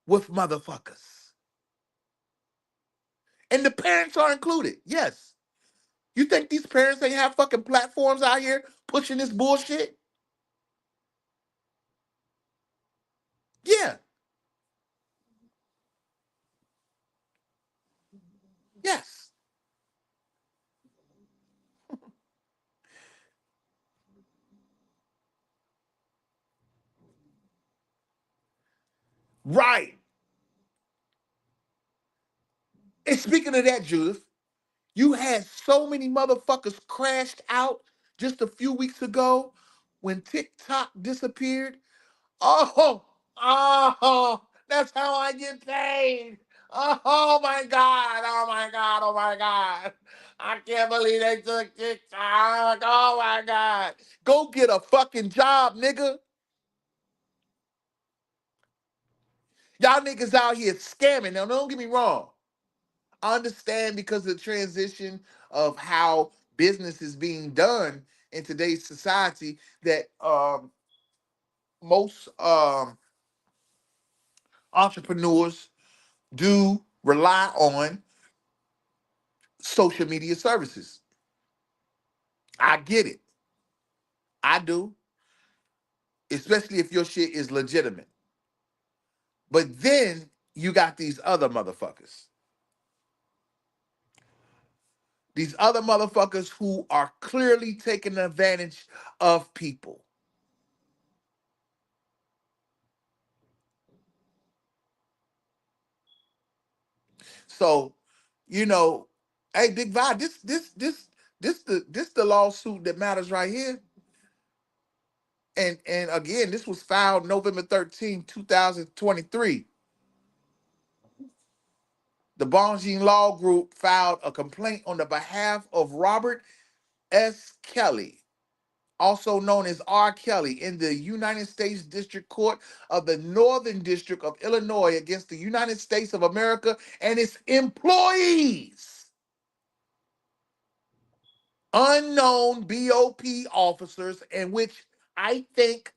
with motherfuckers. And the parents are included. Yes. You think these parents ain't have fucking platforms out here pushing this bullshit? Yeah. Yes. Right. And speaking of that, Judith, you had so many motherfuckers crashed out just a few weeks ago when TikTok disappeared. Oh, oh, that's how I get paid. Oh my God, oh my God, oh my God. I can't believe they took TikTok. Oh my God. Go get a fucking job, nigga. Y'all niggas out here scamming. Now, don't get me wrong. I understand because of the transition of how business is being done in today's society that most entrepreneurs do rely on social media services. I get it. I do, especially if your shit is legitimate. But then you got these other motherfuckers. These other motherfuckers who are clearly taking advantage of people. So, you know, hey, Big Vibe, this the lawsuit that matters right here. And again, this was filed November 13th, 2023. The Bonjean Law Group filed a complaint on the behalf of Robert S. Kelly, also known as R. Kelly, in the United States District Court of the Northern District of Illinois against the United States of America and its employees. Unknown BOP officers, in which I think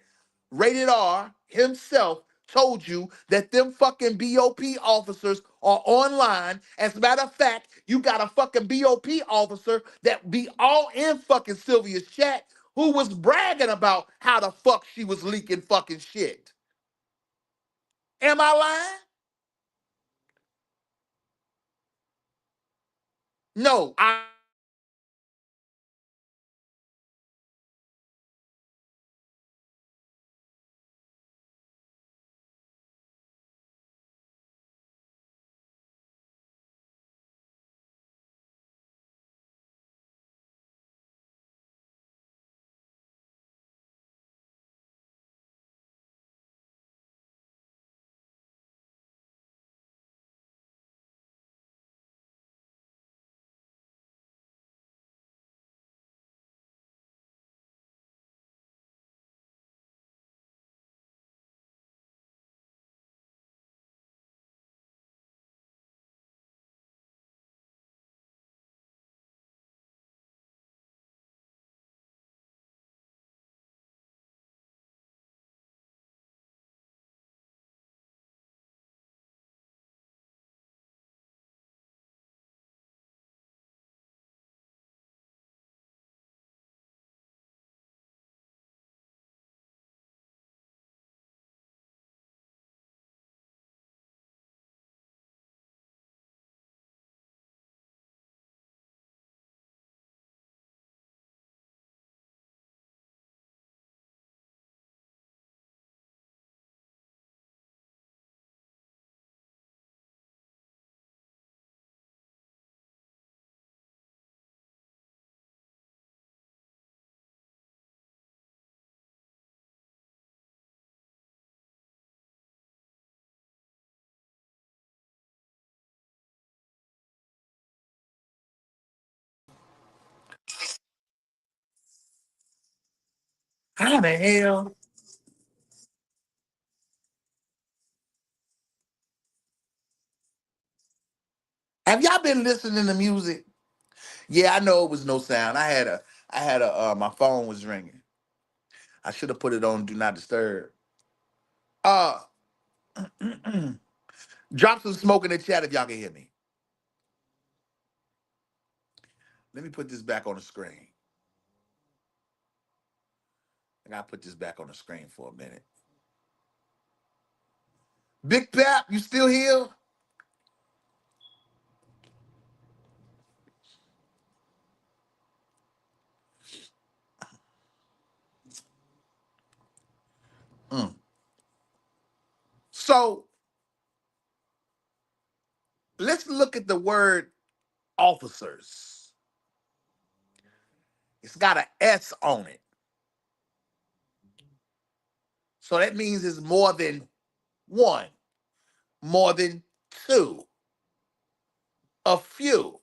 Rated R himself told you that them fucking BOP officers are online. As a matter of fact, you got a fucking BOP officer that be all in fucking Sylvia's chat who was bragging about how the fuck she was leaking fucking shit. Am I lying? No, How the hell? Have y'all been listening to music? Yeah, I know it was no sound. My phone was ringing. I should have put it on Do Not Disturb. Uh, drop some smoke in the chat if y'all can hear me. Let me put this back on the screen. I gotta put this back on the screen for a minute. Big Pap, you still here? Mm. So let's look at the word officers. It's got an S on it. So that means it's more than one, more than two, a few.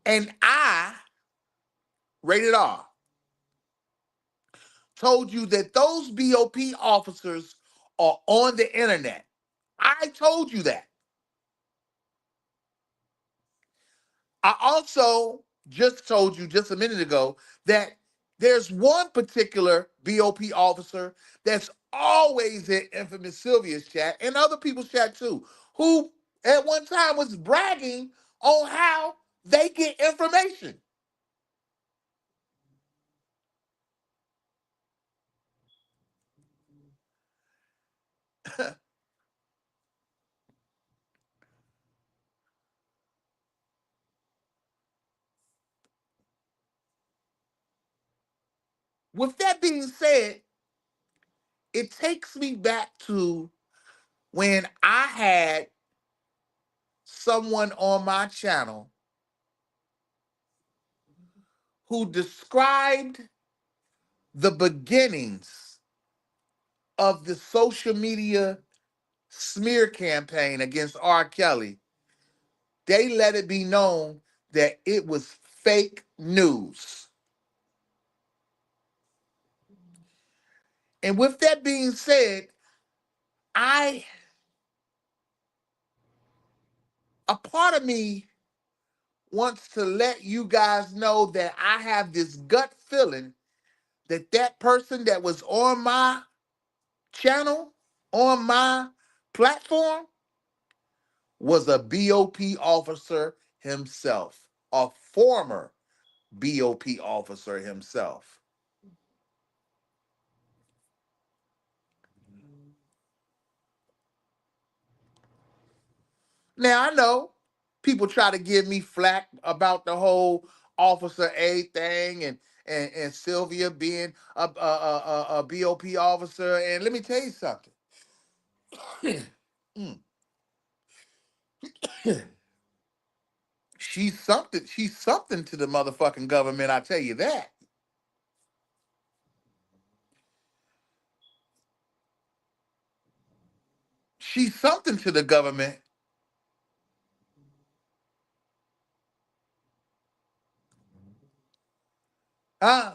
And I, rated R, told you that those BOP officers are on the internet. I told you that. I also just told you just a minute ago that there's one particular BOP officer that's always in Infamous Sylvia's chat and other people's chat too, who at one time was bragging on how they get information. With that being said, it takes me back to when I had someone on my channel who described the beginnings of the social media smear campaign against R.Kelly. They let it be known that it was fake news. And with that being said, I a part of me wants to let you guys know that I have this gut feeling that that person that was on my channel, on my platform, was a BOP officer himself, a former BOP officer himself. Now, I know people try to give me flack about the whole Officer A thing and Sylvia being a BOP officer. And let me tell you something. Mm. She's something. She's something to the motherfucking government. I tell you that. She's something to the government. Huh?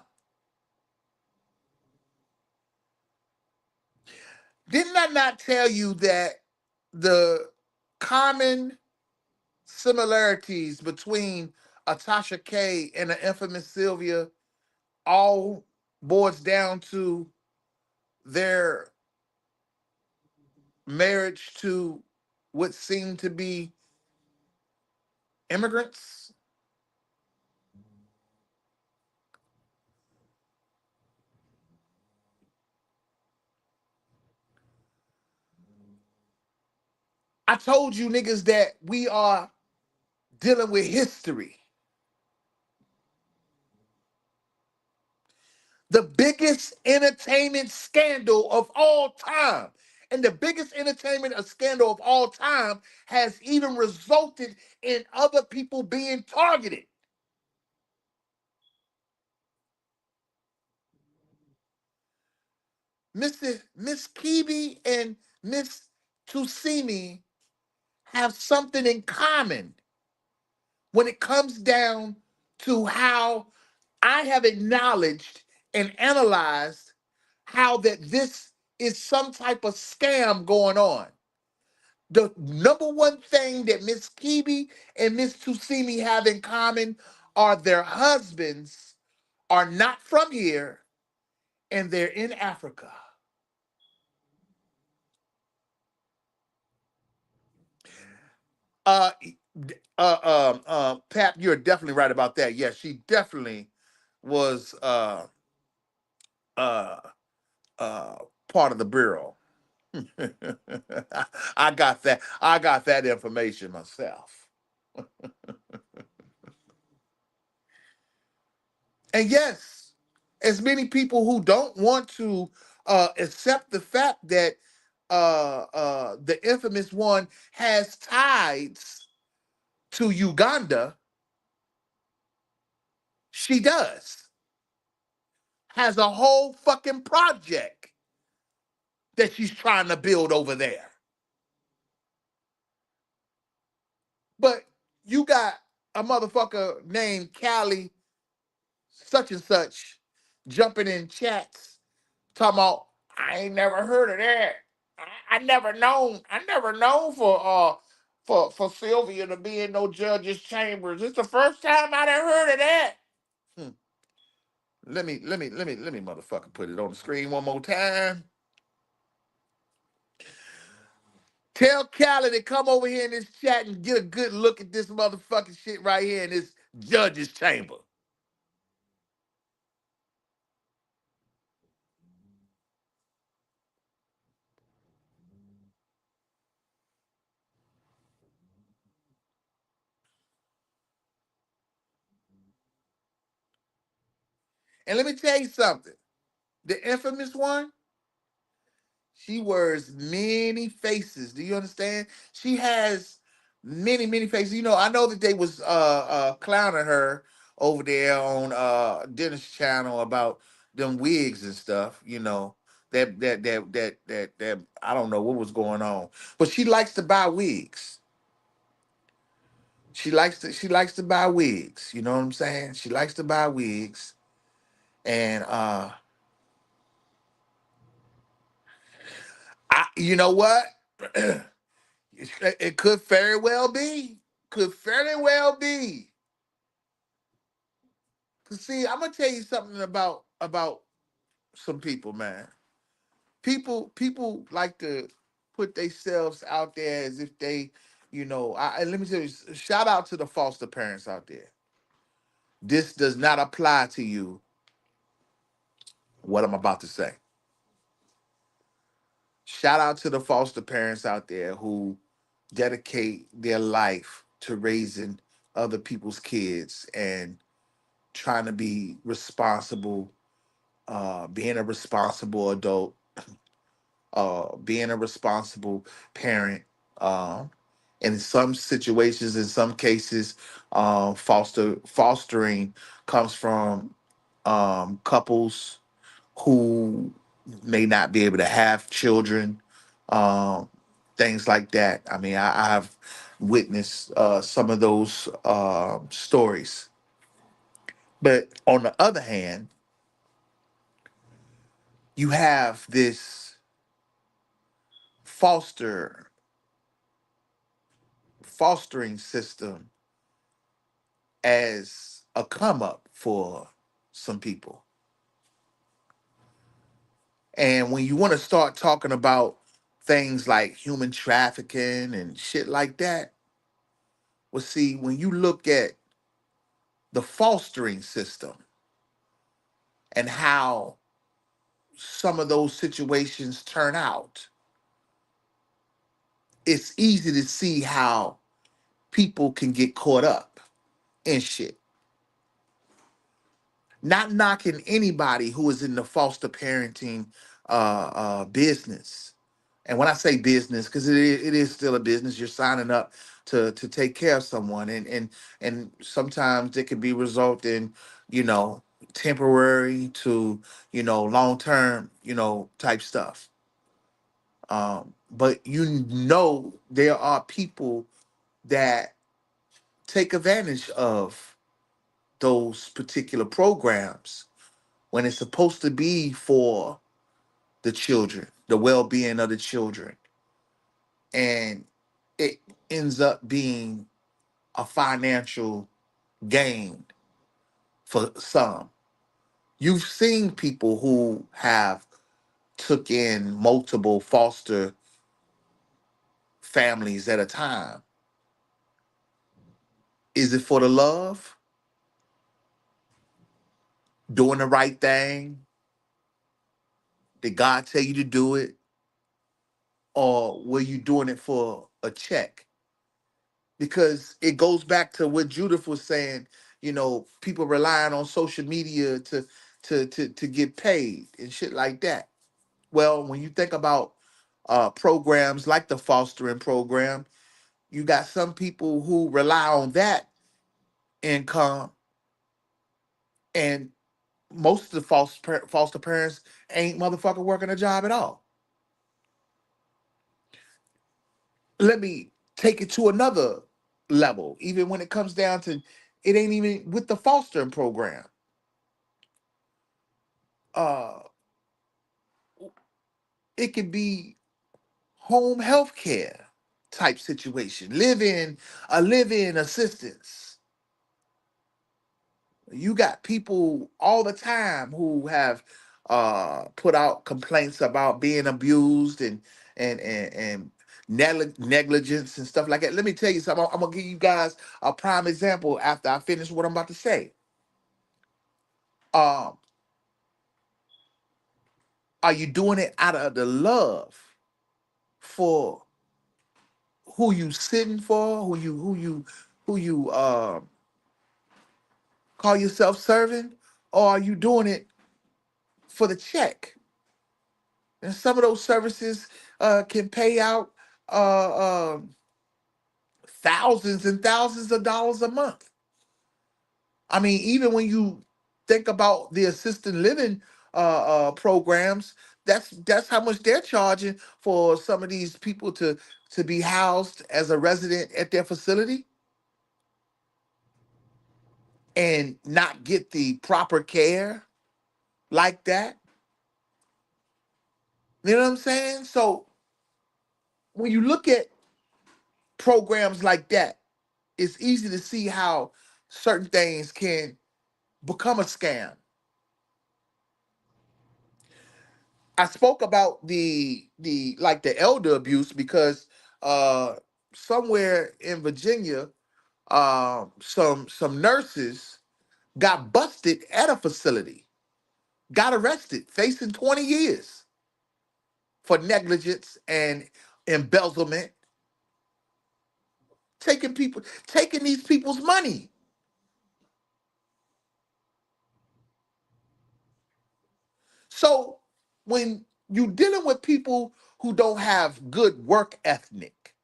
Didn't I not tell you that the common similarities between Atasha K and the infamous Sylvia all boils down to their marriage to what seemed to be immigrants? I told you niggas that we are dealing with history. The biggest entertainment scandal of all time. And the biggest entertainment scandal of all time has even resulted in other people being targeted. Miss Kibi and Miss Tusimi have something in common when it comes down to how I have acknowledged and analyzed how that this is some type of scam going on. The number one thing that Miss Kibi and Miss Tusimi have in common are their husbands are not from here and they're in Africa. Uh, Pap, you're definitely right about that. Yes, she definitely was uh, uh, part of the bureau. I got that. I got that information myself. And yes, as many people who don't want to accept the fact that the infamous one has ties to Uganda, she does. Has a whole fucking project that she's trying to build over there. But you got a motherfucker named Callie such and such jumping in chats talking about I ain't never heard of that. I never known for Sylvia to be in no judge's chambers. It's the first time I done heard of that. Hmm. Let me motherfucker put it on the screen one more time. Tell Callie to come over here in this chat and get a good look at this motherfucking shit right here in this judge's chamber. And let me tell you something. The infamous one, she wears many faces. Do you understand? She has many faces. You know, I know that they was clowning her over there on Dennis channel about them wigs and stuff, you know. That I don't know what was going on. But she likes to buy wigs. She likes to buy wigs, you know what I'm saying? She likes to buy wigs. And you know what? It could very well be. Could very well be. 'Cause see, I'm gonna tell you something about some people, man. People like to put themselves out there as if they, you know. And let me tell you, shout out to the foster parents out there. This does not apply to you. What I'm about to say. Shout out to the foster parents out there who dedicate their life to raising other people's kids and trying to be responsible, being a responsible adult, being a responsible parent. Um, in some situations, in some cases, fostering comes from couples who may not be able to have children, um, things like that. I mean, I have witnessed some of those stories. But on the other hand, you have this foster fostering system as a come up for some people. And when you want to start talking about things like human trafficking and shit like that, well, see, when you look at the fostering system and how some of those situations turn out, it's easy to see how people can get caught up in shit. Not knocking anybody who is in the foster parenting business. And when I say business, because it is still a business, you're signing up to take care of someone, and sometimes it can be result in, you know, temporary to, you know, long term, you know, type stuff. But you know there are people that take advantage of those particular programs when it's supposed to be for the children, the well-being of the children, and it ends up being a financial gain for some. You've seen people who have took in multiple foster families at a time. Is it for the love, doing the right thing? Did God tell you to do it? Or were you doing it for a check? Because it goes back to what Judith was saying, people relying on social media to get paid and shit like that. Well, when you think about programs like the fostering program, you got some people who rely on that income, and most of the foster parents ain't motherfucking working a job at all. Let me take it to another level. Even when it comes down to, it ain't even with the fostering program. Uh, it could be home health care type situation, live-in assistance. You got people all the time who have put out complaints about being abused and negligence and stuff like that. Let me tell you something. I'm gonna give you guys a prime example after I finish what I'm about to say. Um, are you doing it out of the love for who you sitting for, who you call yourself serving, or are you doing it for the check? And some of those services can pay out uh, thousands and thousands of dollars a month. I mean, even when you think about the assisted living programs, that's how much they're charging for some of these people to be housed as a resident at their facility and not get the proper care like that. You know what I'm saying? So when you look at programs like that, it's easy to see how certain things can become a scam. I spoke about the elder abuse because uh somewhere in Virginia, some nurses got busted at a facility, got arrested, facing 20 years for negligence and embezzlement, taking these people's money. So when you dealing with people who don't have good work ethic,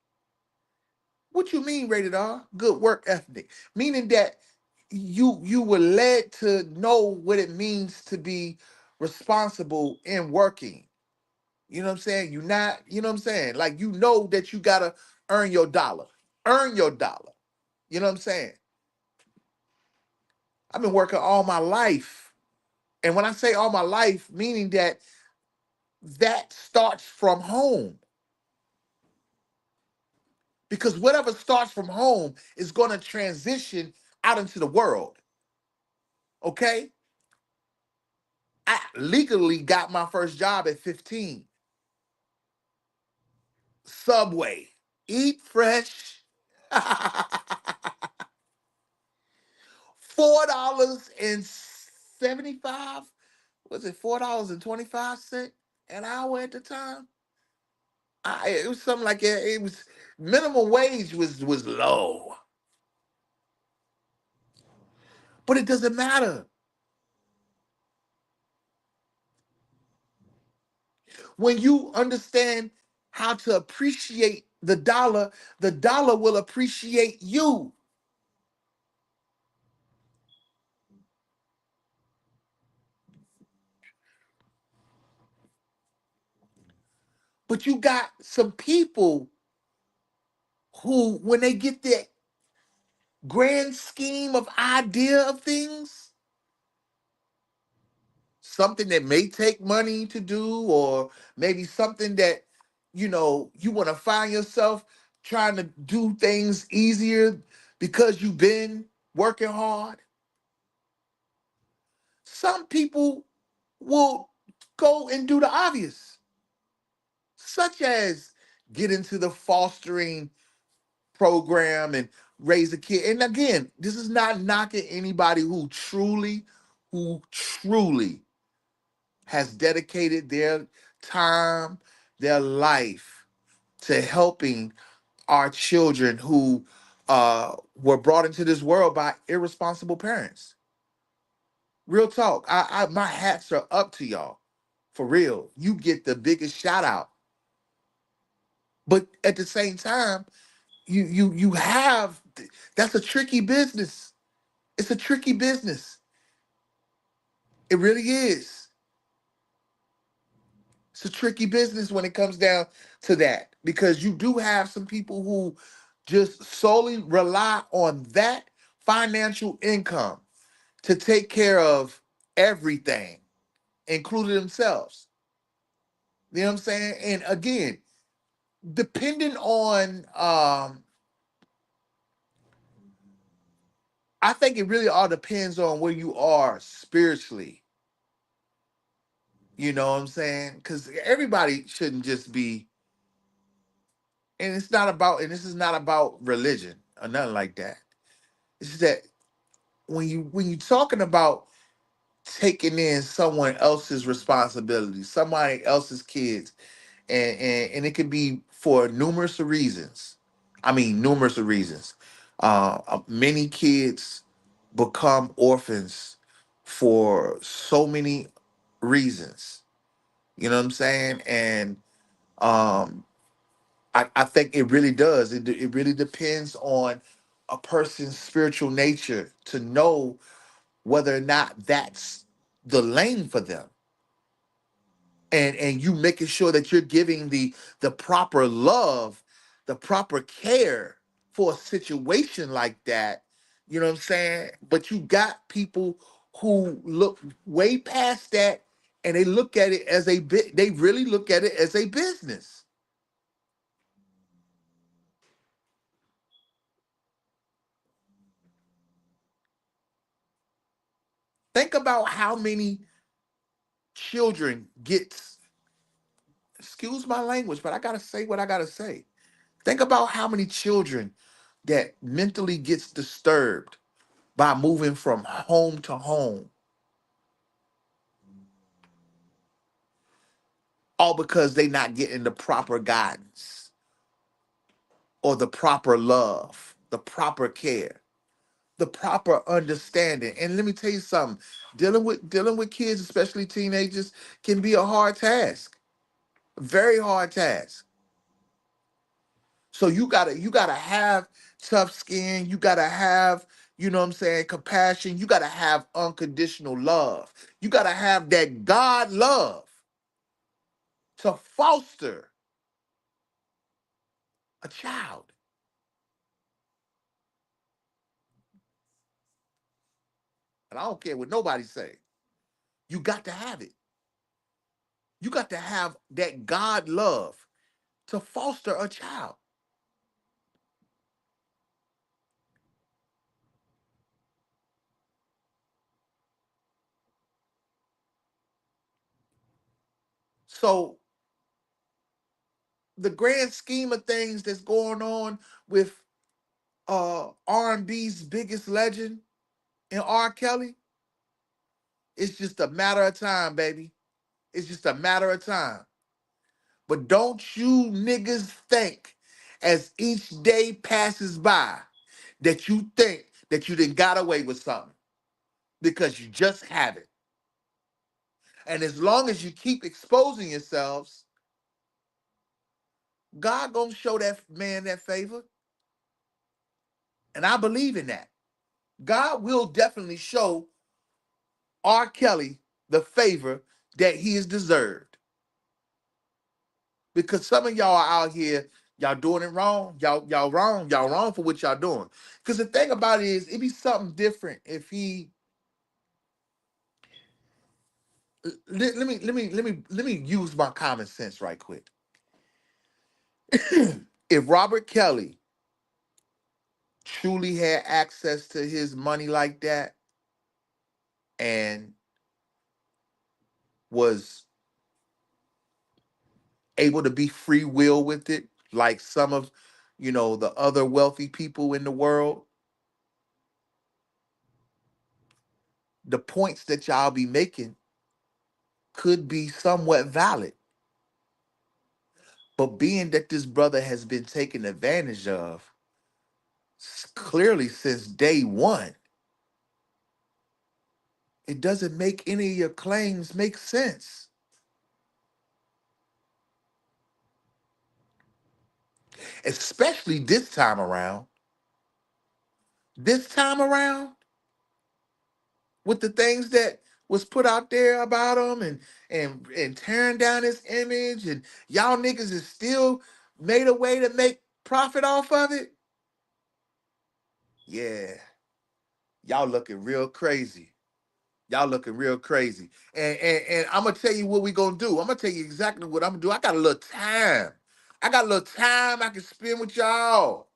what you mean, rated R? Good work ethic, meaning that you were led to know what it means to be responsible in working. You know what I'm saying? You not, you know what I'm saying? Like that you gotta earn your dollar. Earn your dollar. You know what I'm saying? I've been working all my life. And when I say all my life, meaning that starts from home. Because whatever starts from home is going to transition out into the world. Okay? I legally got my first job at 15. Subway. Eat fresh. $4.75. Was it $4.25 an hour at the time? It was something like that. It was minimum wage was low. But it doesn't matter. When you understand how to appreciate the dollar will appreciate you. But you got some people who, when they get grand scheme of idea of things, something that may take money to do, or maybe something that, you want to find yourself trying to do things easier because you've been working hard. Some people will go and do the obvious, such as get into the fostering program and raise a kid. And again, this is not knocking anybody who truly has dedicated their time, their life to helping our children who were brought into this world by irresponsible parents. Real talk. My hats are up to y'all. For real. You get the biggest shout out. But at the same time, you have, that's a tricky business. It's a tricky business. It really is. It's a tricky business when it comes down to that, because you do have some people who just solely rely on that financial income to take care of everything, including themselves. You know what I'm saying? And again, depending on, I think it really all depends on where you are spiritually. You know what I'm saying? Because everybody shouldn't just be, and it's not about, and this is not about religion or nothing like that. It's just that when you talking about taking in someone else's responsibility, somebody else's kids, and it could be for numerous of reasons. I mean, numerous of reasons. Many kids become orphans for so many reasons. You know what I'm saying? And um, I think it really does. It really depends on a person's spiritual nature to know whether or not that's the lane for them. And you making sure that you're giving the proper love, the proper care for a situation like that. You know what I'm saying? But you got people who look way past that, and they look at it as a bit, they really look at it as a business. Think about how many children get, excuse my language, but I gotta say what I gotta say. Think about how many children that mentally gets disturbed by moving from home to home, all because they not getting the proper guidance or the proper love, the proper care, the proper understanding. And let me tell you something, dealing with kids, especially teenagers, can be a hard task. Very hard task. So you gotta have tough skin. You gotta have, what I'm saying, compassion. You gotta have unconditional love. You gotta have that God love to foster a child. And I don't care what nobody say. You got to have it. You got to have that God love to foster a child. So the grand scheme of things that's going on with R&B's biggest legend and R.Kelly, it's just a matter of time, baby. It's just a matter of time. But don't you niggas think, as each day passes by, that you think that you done got away with something, because you just haven't. And as long as you keep exposing yourselves, God gonna show that man that favor. And I believe in that. God will definitely show R. Kelly the favor that he has deserved. Because some of y'all are out here Y'all doing it wrong. Y'all wrong. Y'all wrong for what y'all doing. Because the thing about it is, it'd be something different if he. Let me use my common sense right quick. If Robert Kelly truly had access to his money like that and was able to be free will with it, like some of, the other wealthy people in the world, the points that y'all be making could be somewhat valid. But being that this brother has been taken advantage of clearly since day one, it doesn't make any of your claims make sense. Especially this time around. This time around, with the things that was put out there about him and tearing down his image, and y'all niggas is still made a way to make profit off of it. Yeah, y'all looking real crazy. Y'all looking real crazy. And I'm gonna tell you what we gonna do. I'm gonna tell you exactly what I'm gonna do. I got a little time. I got a little time I can spend with y'all.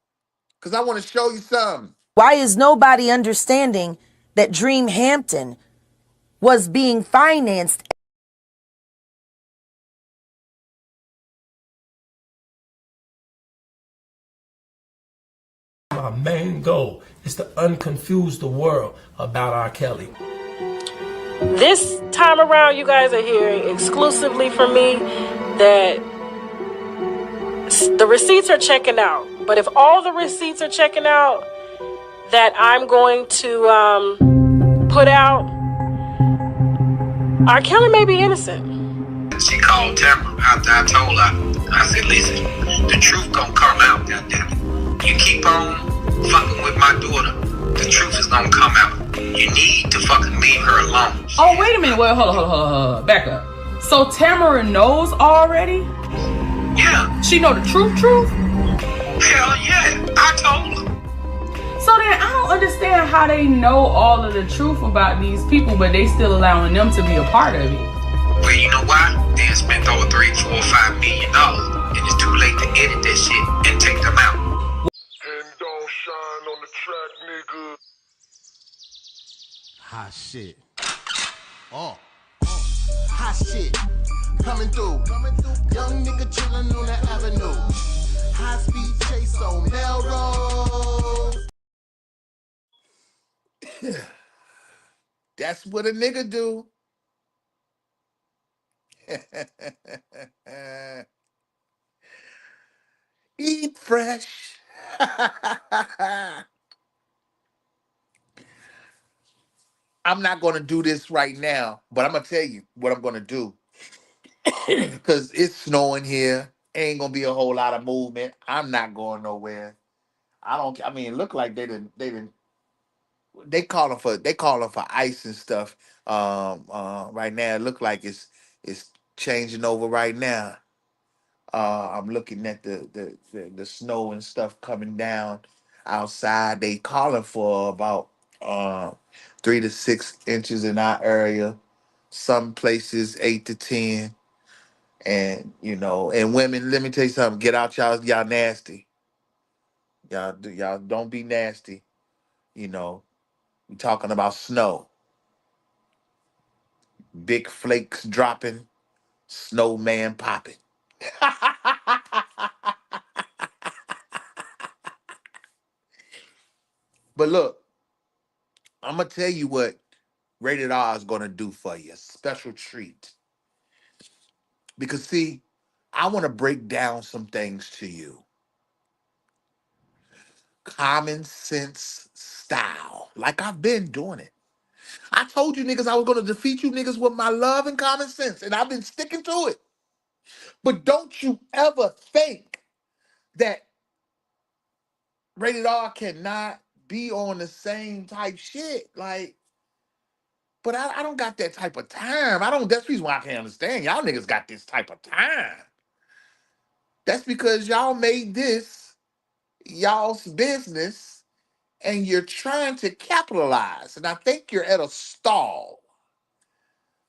Cause I want to show you something. Why is nobody understanding that Dream Hampton was being financed? My main goal is to unconfuse the world about R.Kelly. This time around, you guys are hearing exclusively from me that the receipts are checking out. But if all the receipts are checking out, that I'm going to put out, R. Kelly may be innocent. She called Tamara after I told her. I said, listen, the truth gonna come out, goddammit. You keep on fucking with my daughter, the truth is gonna come out. You need to fucking leave her alone. Oh, wait a minute. Wait, hold on. Back up. So Tamara knows already? Yeah. She know the truth? Hell yeah. I told her. So then I don't understand how they know all of the truth about these people, but they still allowing them to be a part of it. Well, you know why? They spent over $3, $4, $5 million, and it's too late to edit that shit and take them out. And don't shine on the track, nigga. Hot shit. Oh. Hot shit. Coming through. Young nigga chillin' on the avenue. High speed chase on Melrose. That's what a nigga do. Eat fresh. I'm not going to do this right now, but I'm going to tell you what I'm going to do. Because it's snowing here. Ain't going to be a whole lot of movement. I'm not going nowhere. I mean, it look like they calling for ice and stuff. Right now, it look like it's changing over right now. I'm looking at the snow and stuff coming down outside. They calling for about 3 to 6 inches in our area. Some places 8 to 10. And and women, let me tell you something. Get out, y'all nasty. Y'all don't be nasty. We talking about snow, big flakes dropping, snowman popping. But look, I'm gonna tell you what Rated R is gonna do for you. A special treat. Because see, I want to break down some things to you. Common sense style. Like I've been doing it. I told you niggas I was gonna defeat you niggas with my love and common sense, and I've been sticking to it. But don't you ever think that Rated R cannot be on the same type shit. But I don't got that type of time. That's the reason why I can't understand. Y'all niggas got this type of time. That's because y'all made this y'all's business and you're trying to capitalize. And I think you're at a stall.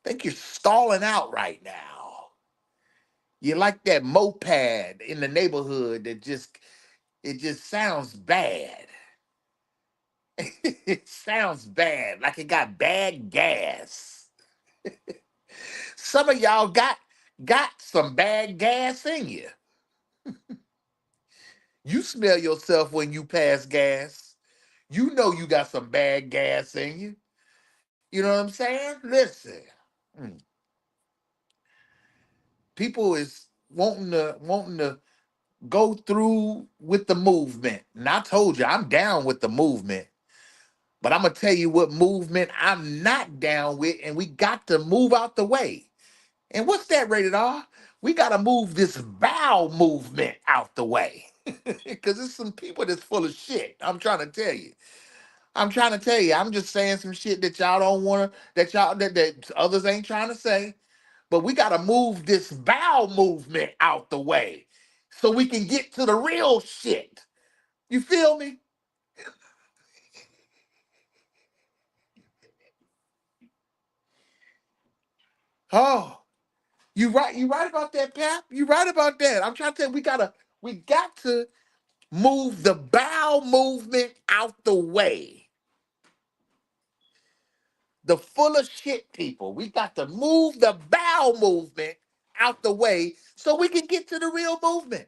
I think you're stalling out right now. You're like that moped in the neighborhood that just sounds bad. It sounds bad, like it got bad gas. Some of y'all got some bad gas in you. You smell yourself when you pass gas. You know you got some bad gas in you. You know what I'm saying? Listen, mm, people is wanting to go through with the movement, and I told you I'm down with the movement. But I'm gonna tell you what movement I'm not down with, and we got to move out the way. And what's that, rated R? We gotta move this bowel movement out the way. Because there's some people that's full of shit. I'm trying to tell you. I'm trying to tell you. I'm just saying some shit that y'all don't wanna, that others ain't trying to say. But we gotta move this bowel movement out the way so we can get to the real shit. You feel me? Oh. You right about that, Pap. You right about that. I'm trying to tell you, we got to move the bowel movement out the way. The full of shit people. We got to move the bowel movement out the way so we can get to the real movement.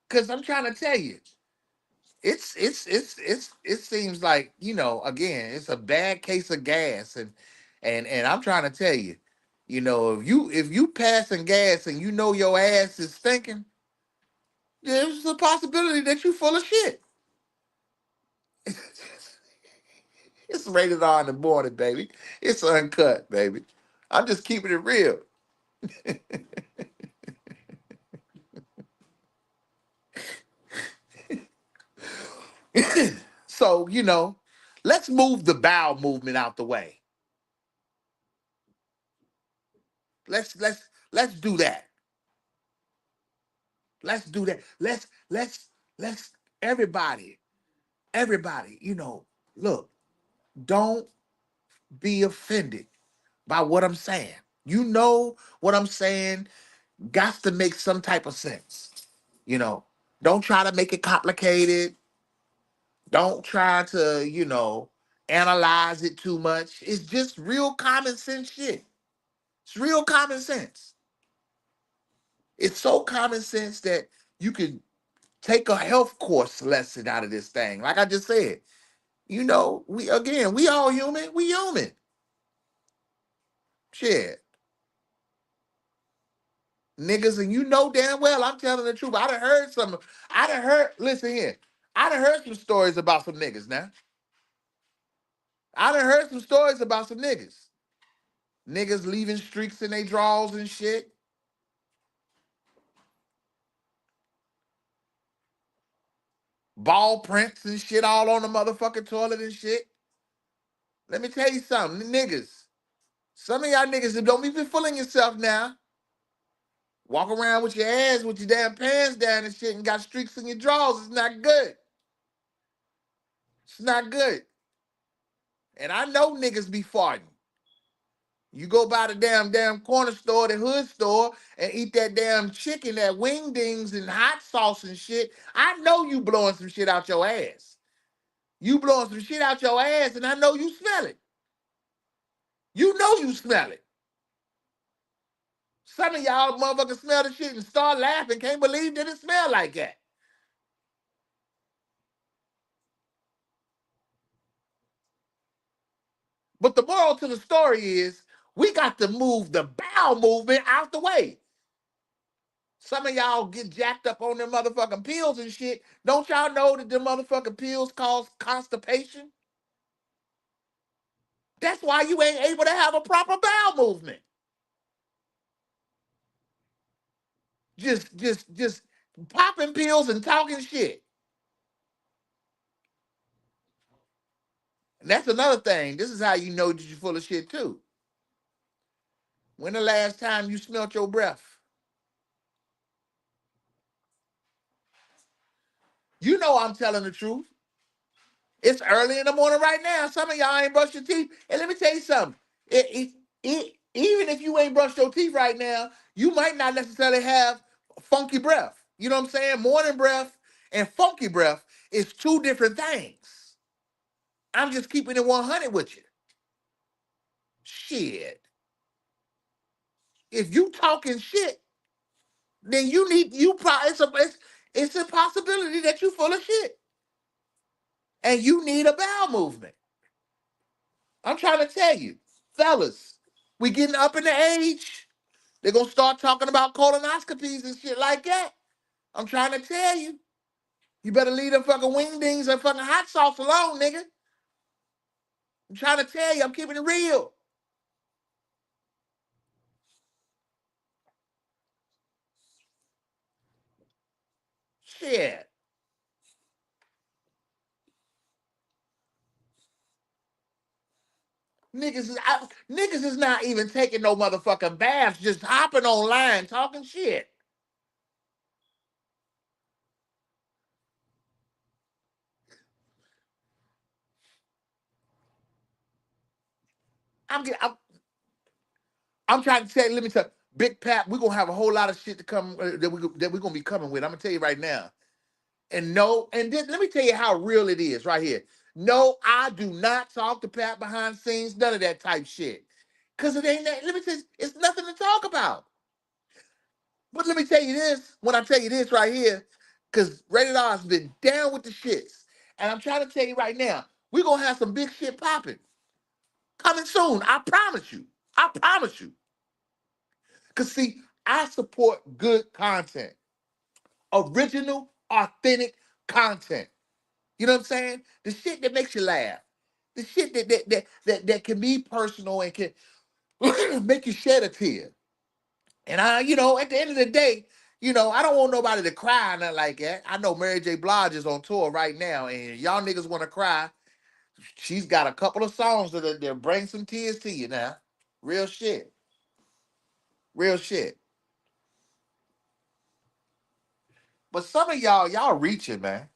Cause I'm trying to tell you, it seems like, again, it's a bad case of gas. And I'm trying to tell you, if you passing gas and you know your ass is stinking, there's a possibility that you full of shit. It's rated R in the morning, baby. It's uncut, baby. I'm just keeping it real. So, let's move the bowel movement out the way. Let's do that. Let's do that. Let's everybody, look, don't be offended by what I'm saying. You know what I'm saying got to make some type of sense. You know, don't try to make it complicated. Don't try to, analyze it too much. It's just real common sense shit. It's real common sense. It's so common sense that you can take a health course lesson out of this thing. Like I just said, we all human. We human. Shit. Niggas, and you know damn well I'm telling the truth. Listen here. I done heard some stories about some niggas now. I done heard some stories about some niggas. Niggas leaving streaks in their drawers and shit. Ball prints and shit all on the motherfucking toilet and shit. Let me tell you something, niggas. Some of y'all niggas that don't even fooling yourself now. Walk around with your ass with your damn pants down and shit and got streaks in your drawers. It's not good. It's not good. And I know niggas be farting. You go by the damn corner store, the hood store, and eat that damn chicken, that wingdings and hot sauce and shit. I know you blowing some shit out your ass. You blowing some shit out your ass, and I know you smell it. You know you smell it. Some of y'all motherfuckers smell the shit and start laughing. Can't believe that it smell like that. But the moral to the story is we got to move the bowel movement out the way. Some of y'all get jacked up on them motherfucking pills and shit. Don't y'all know that them motherfucking pills cause constipation? That's why you ain't able to have a proper bowel movement. Just popping pills and talking shit. And that's another thing. This is how you know that you're full of shit too. When the last time you smelt your breath? You know I'm telling the truth. It's early in the morning right now. Some of y'all ain't brushed your teeth. And let me tell you something. Even if you ain't brushed your teeth right now, you might not necessarily have funky breath. You know what I'm saying? Morning breath and funky breath is two different things. I'm just keeping it 100 with you. Shit. If you talking shit, then you probably it's a possibility that you full of shit. And you need a bowel movement. I'm trying to tell you, fellas, we getting up in the age. They're gonna start talking about colonoscopies and shit like that. I'm trying to tell you. You better leave them fucking wingdings and fucking hot sauce alone, nigga. I'm trying to tell you, I'm keeping it real. Shit. Niggas is not even taking no motherfucking baths, just hopping online talking shit. I'm, get- I'm trying to tell you, let me tell you, Big Pat, we're gonna have a whole lot of shit to come that we're gonna be coming with. I'm gonna tell you right now. And no, and then let me tell you how real it is right here. No, I do not talk to Pat behind the scenes, none of that type shit. Cause it ain't that, let me tell you, it's nothing to talk about. But let me tell you this, when I tell you this right here, because Rated R has been down with the shits. And I'm trying to tell you right now, we're gonna have some big shit popping. Coming soon. I promise you. I promise you. Cause see, I support good content. Original, authentic content. You know what I'm saying? The shit that makes you laugh. The shit that can be personal and can make you shed a tear. And at the end of the day, I don't want nobody to cry or nothing like that. I know Mary J. Blige is on tour right now, and y'all niggas want to cry. She's got a couple of songs that bring some tears to you now. Real shit. Real shit. But some of y'all reaching, man.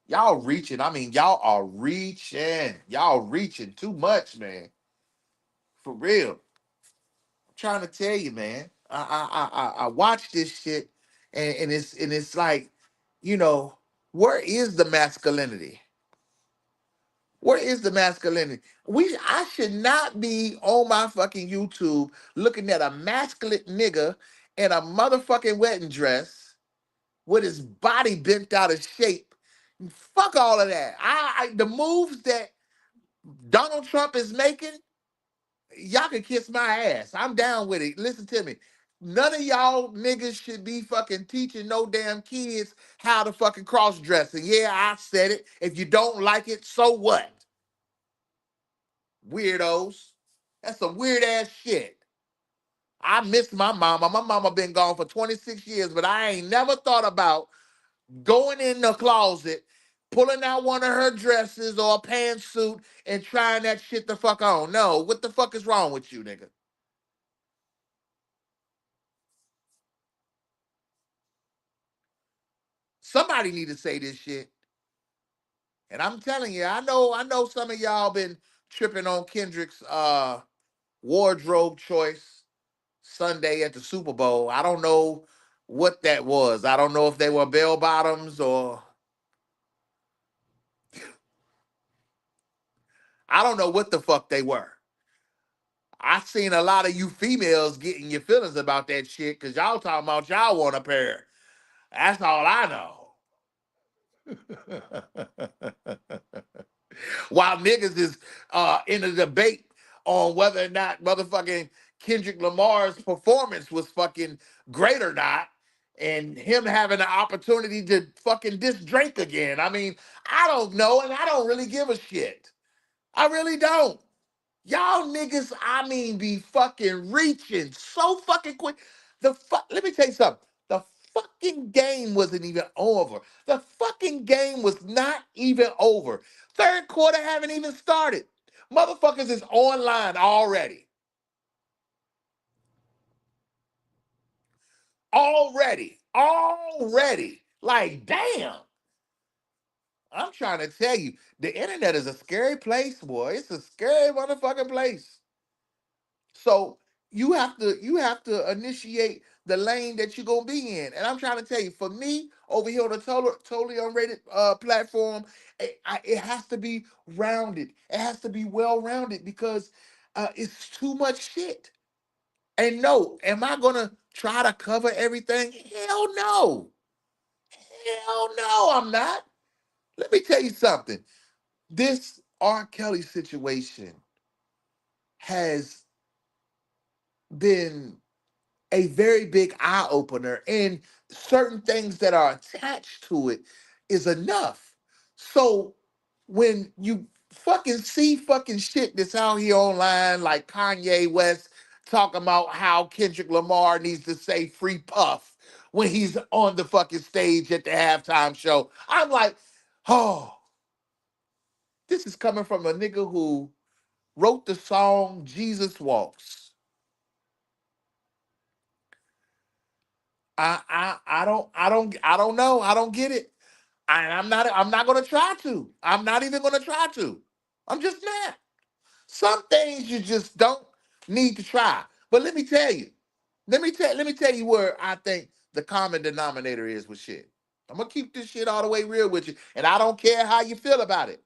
Y'all reaching. I mean, y'all are reaching. Y'all reaching too much, man. For real. I'm trying to tell you, man. I watch this shit, and it's like, you know, where is the masculinity? Where is the masculinity? I should not be on my fucking YouTube looking at a masculine nigga in a motherfucking wedding dress with his body bent out of shape. Fuck all of that. The moves that Donald Trump is making, y'all can kiss my ass. I'm down with it. Listen to me. None of y'all niggas should be fucking teaching no damn kids how to fucking cross dress. And yeah, I said it. If you don't like it, so what? Weirdos. That's some weird ass shit. I miss my mama. My mama been gone for 26 years, but I ain't never thought about going in the closet, pulling out one of her dresses or a pantsuit and trying that shit the fuck on. No, what the fuck is wrong with you, nigga? Somebody need to say this shit. And I'm telling you, I know some of y'all been tripping on Kendrick's wardrobe choice Sunday at the Super Bowl. I don't know what that was. I don't know if they were bell bottoms or I don't know what the fuck they were. I seen a lot of you females getting your feelings about that shit because y'all talking about y'all want a pair. That's all I know. While niggas is in a debate on whether or not motherfucking Kendrick Lamar's performance was fucking great or not, and him having the opportunity to fucking diss Drake again. I mean, I don't know, and I don't really give a shit. I really don't. Y'all niggas, I mean, be fucking reaching so fucking quick. Let me tell you something. The fucking game wasn't even over. The fucking game was not even over. Third quarter haven't even started. Motherfuckers is online already. Already. Like, damn. I'm trying to tell you, the internet is a scary place, boy. It's a scary motherfucking place. So you have to initiate the lane that you're gonna be in. And I'm trying to tell you, for me, over here on the totally unrated platform, it has to be rounded. It has to be well rounded because it's too much shit. And no, am I gonna try to cover everything? Hell no. Hell no, I'm not. Let me tell you something. This R. Kelly situation has been a very big eye opener, and certain things that are attached to it is enough. So when you fucking see fucking shit that's out here online, like Kanye West talking about how Kendrick Lamar needs to say free puff when he's on the fucking stage at the halftime show, I'm like, oh, this is coming from a nigga who wrote the song Jesus Walks. I don't know. I don't get it. And I'm not gonna try to. I'm not even gonna try to. I'm just not. Some things you just don't need to try. But let me tell you, let me tell you where I think the common denominator is with shit. I'm gonna keep this shit all the way real with you, and I don't care how you feel about it.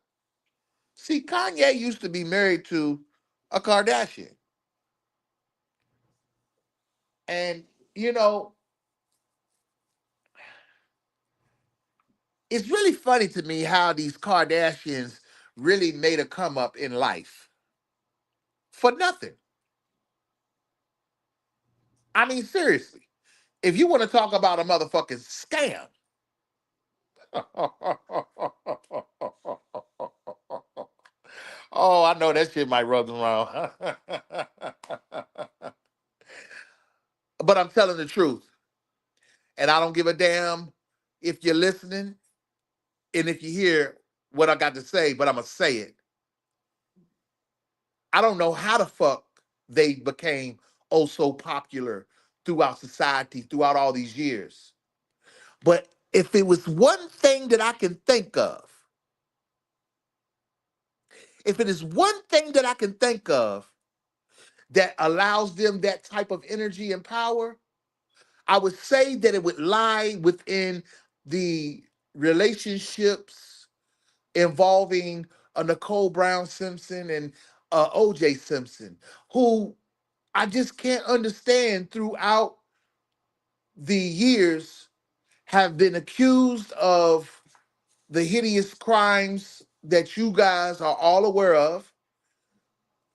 See, Kanye used to be married to a Kardashian, and you know, it's really funny to me how these Kardashians really made a come up in life for nothing. I mean, seriously, if you want to talk about a motherfucking scam, oh, I know that shit might rub them wrong. But I'm telling the truth, and I don't give a damn if you're listening and if you hear what I got to say, but I'm gonna say it. I don't know how the fuck they became oh so popular throughout society throughout all these years. But if it was one thing that I can think of, if it is one thing that I can think of that allows them that type of energy and power, I would say that it would lie within the relationships involving Nicole Brown Simpson and OJ Simpson, who I just can't understand throughout the years have been accused of the hideous crimes that you guys are all aware of.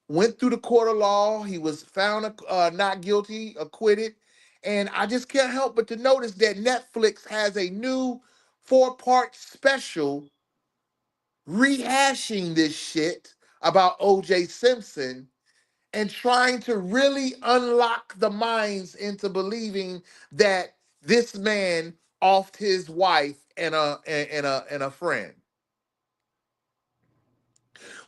Went through the court of law. He was found not guilty, acquitted. And I just can't help but to notice that Netflix has a new 4-part special rehashing this shit about OJ Simpson and trying to really unlock the minds into believing that this man offed his wife and a friend.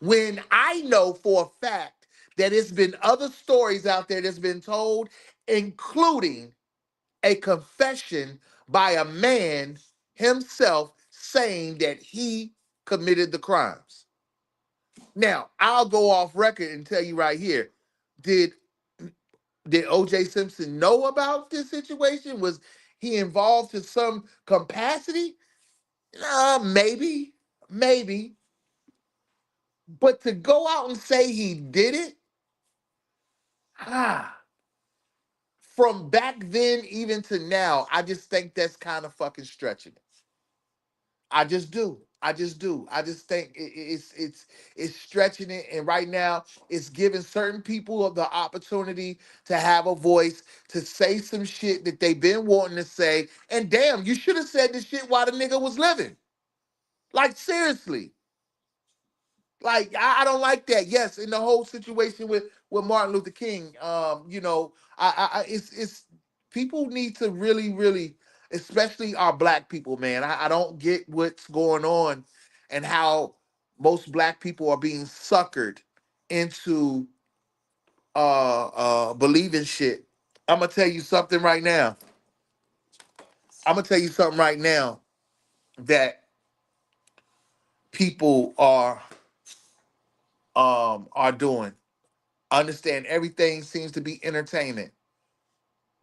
When I know for a fact that it's been other stories out there that's been told, including a confession by a man himself saying that he committed the crimes. Now, I'll go off record and tell you right here. Did did OJ Simpson know about this situation? Was he involved to some capacity? Maybe, maybe. But to go out and say he did it, ah, from back then even to now, I just think that's kind of fucking stretching it. I just do. I just do. I just think it's stretching it, and right now it's giving certain people the opportunity to have a voice to say some shit that they've been wanting to say. And damn, you should have said this shit while the nigga was living. Like seriously. Like I don't like that. Yes, in the whole situation with Martin Luther King, it's people need to really, especially our black people, man. I don't get what's going on and how most black people are being suckered into believing shit. I'm gonna tell you something right now. I'm gonna tell you something right now that people are doing. Understand everything seems to be entertainment.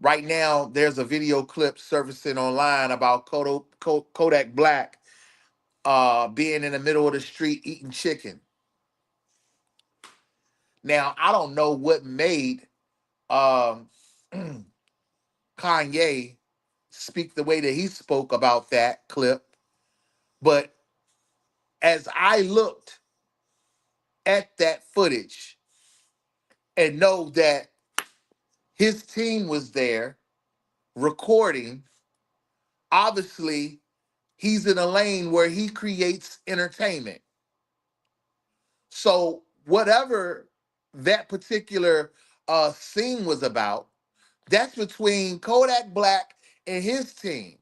Right now, there's a video clip surfacing online about Kodak Black being in the middle of the street eating chicken. Now, I don't know what made um, Kanye speak the way that he spoke about that clip, but as I looked at that footage and know that his team was there recording, obviously he's in a lane where he creates entertainment. So whatever that particular scene was about, that's between Kodak Black and his team.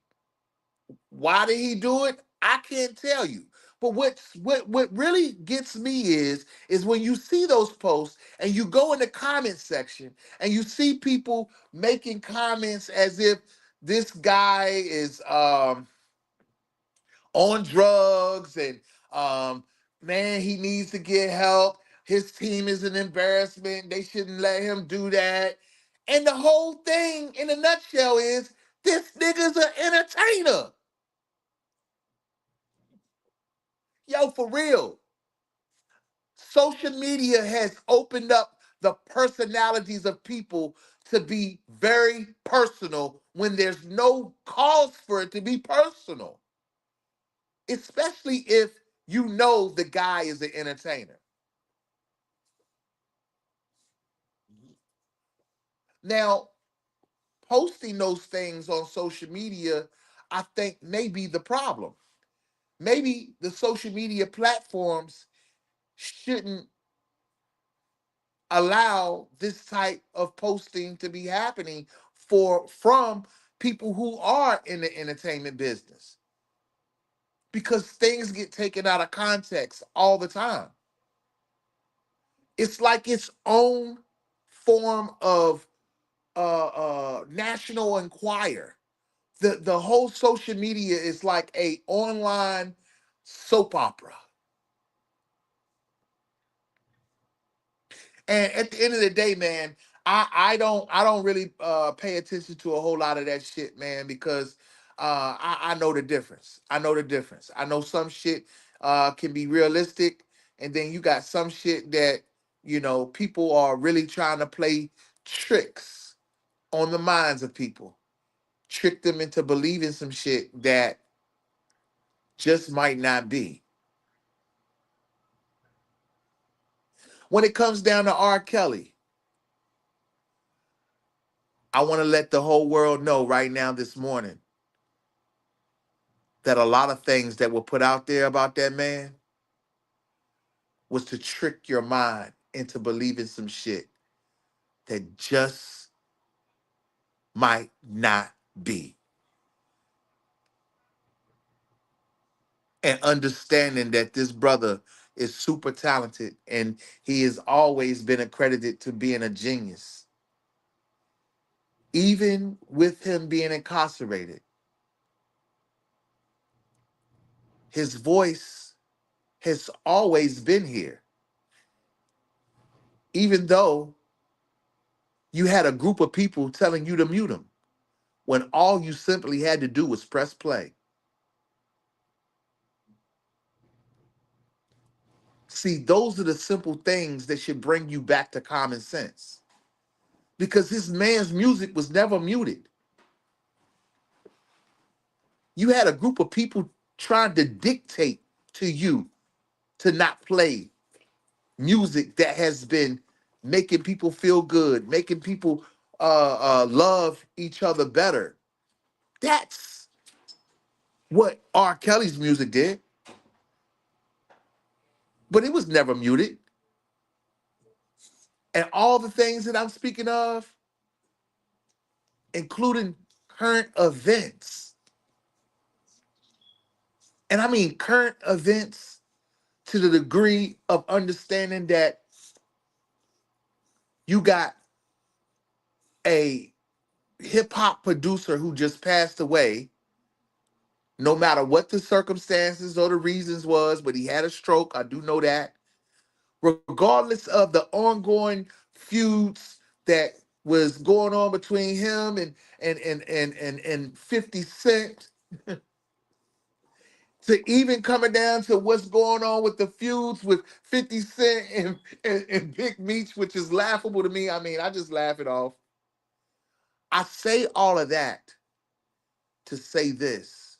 Why did he do it? I can't tell you. But what really gets me is when you see those posts and you go in the comment section and you see people making comments as if this guy is on drugs and man, he needs to get help. His team is an embarrassment. They shouldn't let him do that. And the whole thing in a nutshell is this nigga's an entertainer. Yo, for real. Social media has opened up the personalities of people to be very personal when there's no cause for it to be personal, especially if you know the guy is an entertainer. Now, posting those things on social media, I think may be the problem. Maybe the social media platforms shouldn't allow this type of posting to be happening from people who are in the entertainment business because things get taken out of context all the time. It's like its own form of national enquirer. The whole social media is like a online soap opera. And at the end of the day, man, I don't really pay attention to a whole lot of that shit, man, because I know the difference. I know the difference. I know some shit can be realistic, and then you got some shit that people are really trying to play tricks on the minds of people, trick them into believing some shit that just might not be. When it comes down to R. Kelly, I want to let the whole world know right now this morning that a lot of things that were put out there about that man was to trick your mind into believing some shit that just might not be. And understanding that this brother is super talented and he has always been accredited to being a genius. Even with him being incarcerated, his voice has always been here. Even though you had a group of people telling you to mute him, when all you simply had to do was press play. See, those are the simple things that should bring you back to common sense. Because this man's music was never muted. You had a group of people trying to dictate to you to not play music that has been making people feel good, making people love each other better. That's what R. Kelly's music did. But it was never muted. And all the things that I'm speaking of, including current events. And I mean current events to the degree of understanding that you got a hip hop producer who just passed away no matter what the circumstances or the reasons was, but he had a stroke. I do know that. Regardless of the ongoing feuds that was going on between him and 50 Cent, to even coming down to what's going on with the feuds with 50 Cent and Big Meech, which is laughable to me. I mean, I just laugh it off. I say all of that to say this.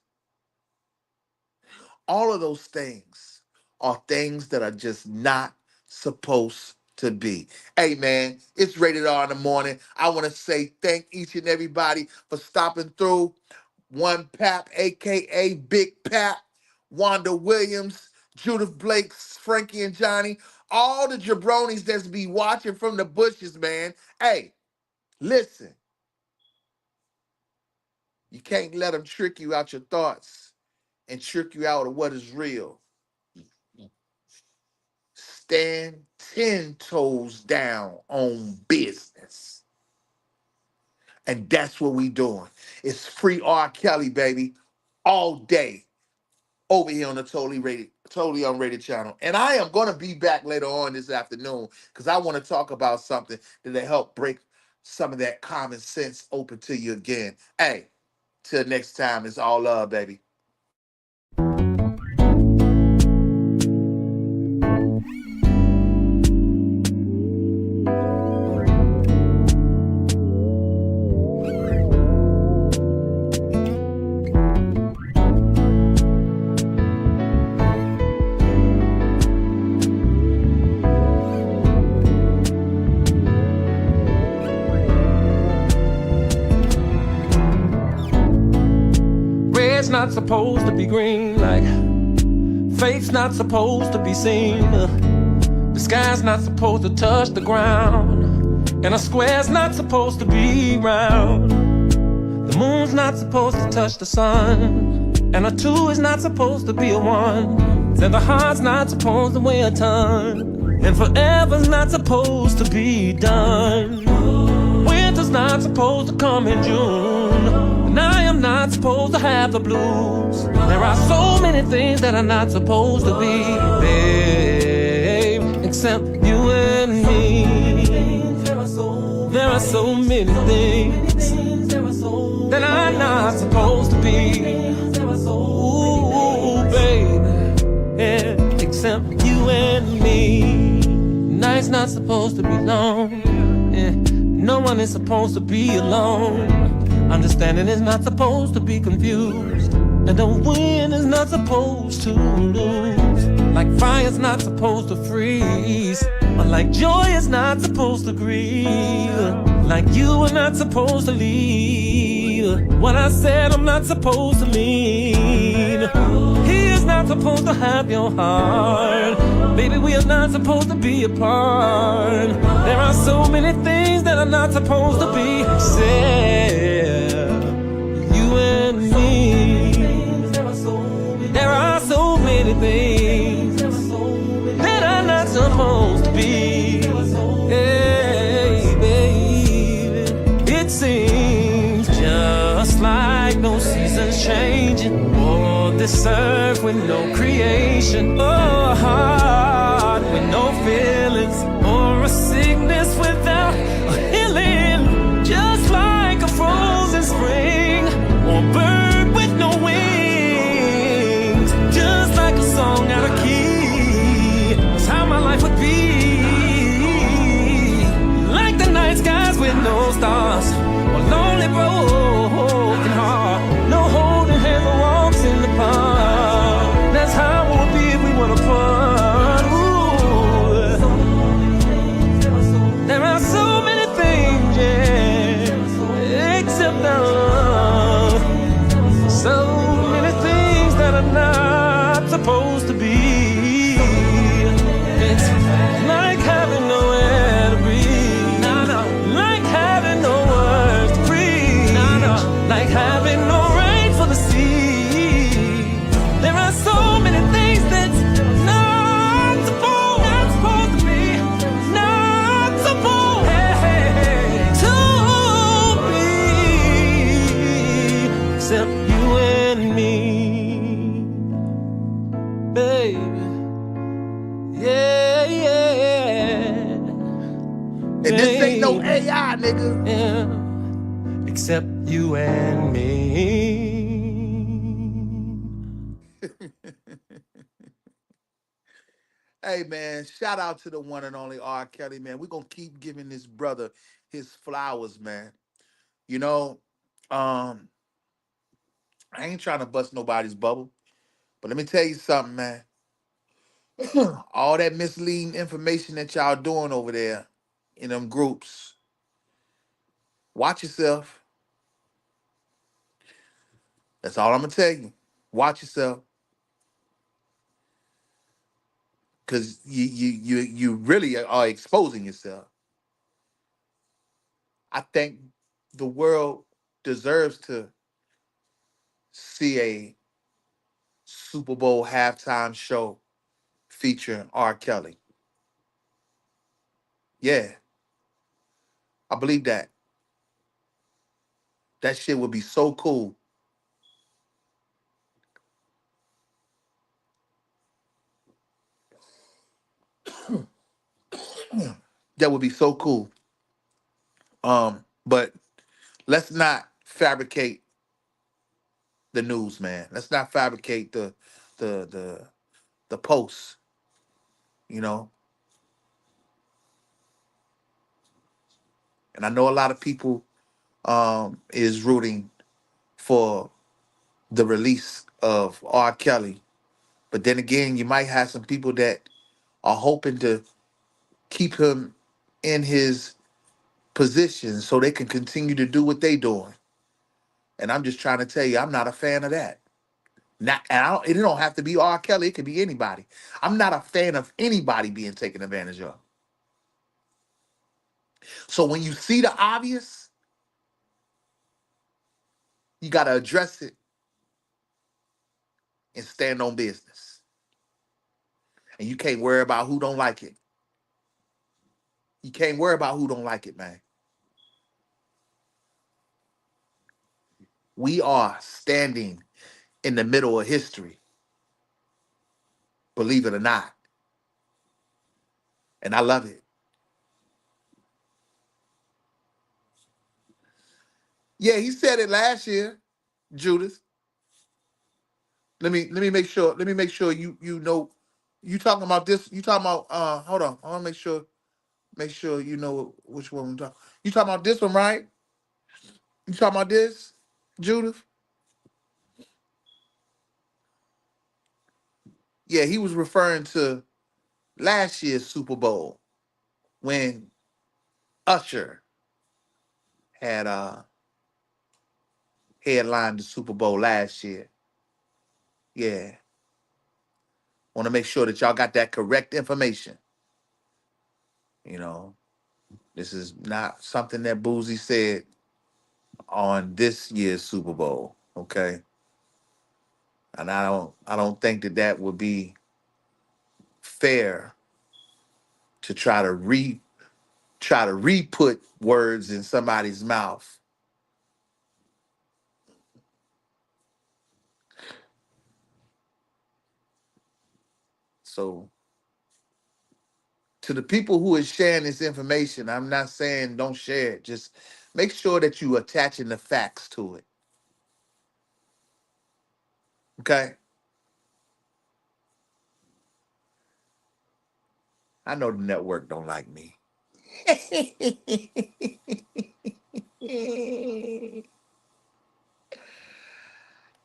All of those things are things that are just not supposed to be. Hey, man, it's Rated R in the morning. I want to say thank each and everybody for stopping through. One Pap, a.k.a. Big Pap, Wanda Williams, Judith Blake, Frankie and Johnny, all the jabronis that's be watching from the bushes, man. Hey, listen. You can't let them trick you out your thoughts and trick you out of what is real. Stand 10 toes down on business. And that's what we doing. It's free R.Kelly, baby, all day over here on the Totally Unrated channel. And I am going to be back later on this afternoon because I want to talk about something that'll help break some of that common sense open to you again. Hey, till next time, it's all love, baby. Red's not supposed to be green, like faith's not supposed to be seen. The sky's not supposed to touch the ground, and a square's not supposed to be round. The moon's not supposed to touch the sun, and a two is not supposed to be a one. And the heart's not supposed to weigh a ton, and forever's not supposed to be done. Winter's not supposed to come in June, and I am not supposed to have the blues. There are so many things that are not supposed to be, babe, except you and me. There are so many things that are not supposed to be, ooh, baby, yeah, except you and me. Night's not supposed to be long, yeah. No one is supposed to be alone. Understanding is not supposed to be confused, and the wind is not supposed to lose. Like fire's not supposed to freeze, or like joy is not supposed to grieve. Like you are not supposed to leave what I said I'm not supposed to lean. He is not supposed to have your heart. Baby, we are not supposed to be apart. There are so many things that are not supposed to be said. You and me. There are so many things that are not supposed to be. Hey, baby, it seems just like no seasons changing, or this earth with no creation, or a heart with no feelings, or a sickness without a healing. Just like a frozen spring, or a bird with no wings. Just like a song out of key, that's how my life would be. Like the night skies with no stars, or lonely broken heart. No holding hands or walks in the park. That's how it would be if we were apart. Ooh. There are so many things, yeah, except love. So many things that are not supposed to be. It's like having nowhere to be, like having no words. And this ain't no AI, nigga. Except you and me. Hey, man, shout out to the one and only R.Kelly, man. We're going to keep giving this brother his flowers, man. You know, I ain't trying to bust nobody's bubble, but let me tell you something, man. All that misleading information that y'all doing over there in them groups, watch yourself. That's all I'm going to tell you. Watch yourself. Because you really are exposing yourself. I think the world deserves to see a Super Bowl halftime show featuring R. Kelly. Yeah, I believe that. That shit would be so cool. That would be so cool. But let's not fabricate the news, man. Let's not fabricate the posts, you know. And I know a lot of people is rooting for the release of R. Kelly. But then again, you might have some people that are hoping to keep him in his position so they can continue to do what they doing. And I'm just trying to tell you, I'm not a fan of that. Not, and it don't have to be R. Kelly. It could be anybody. I'm not a fan of anybody being taken advantage of. So when you see the obvious, you got to address it and stand on business. And you can't worry about who don't like it. You can't worry about who don't like it, man. We are standing in the middle of history, believe it or not. And I love it. Yeah, he said it last year, Judas. Let me make sure. Let me make sure you know. You talking about this? You talking about? Hold on. I want to make sure you know which one I'm talking. You talking about this one, right? You talking about this, Judith? Yeah, he was referring to last year's Super Bowl when Usher had headlined the Super Bowl last year. Yeah, want to make sure that y'all got that correct information. You know, this is not something that Boozy said on this year's Super Bowl. Okay, and I don't think that would be fair to try to re-put words in somebody's mouth. So to the people who is sharing this information, I'm not saying don't share it. Just make sure that you attaching the facts to it. Okay? I know the network don't like me.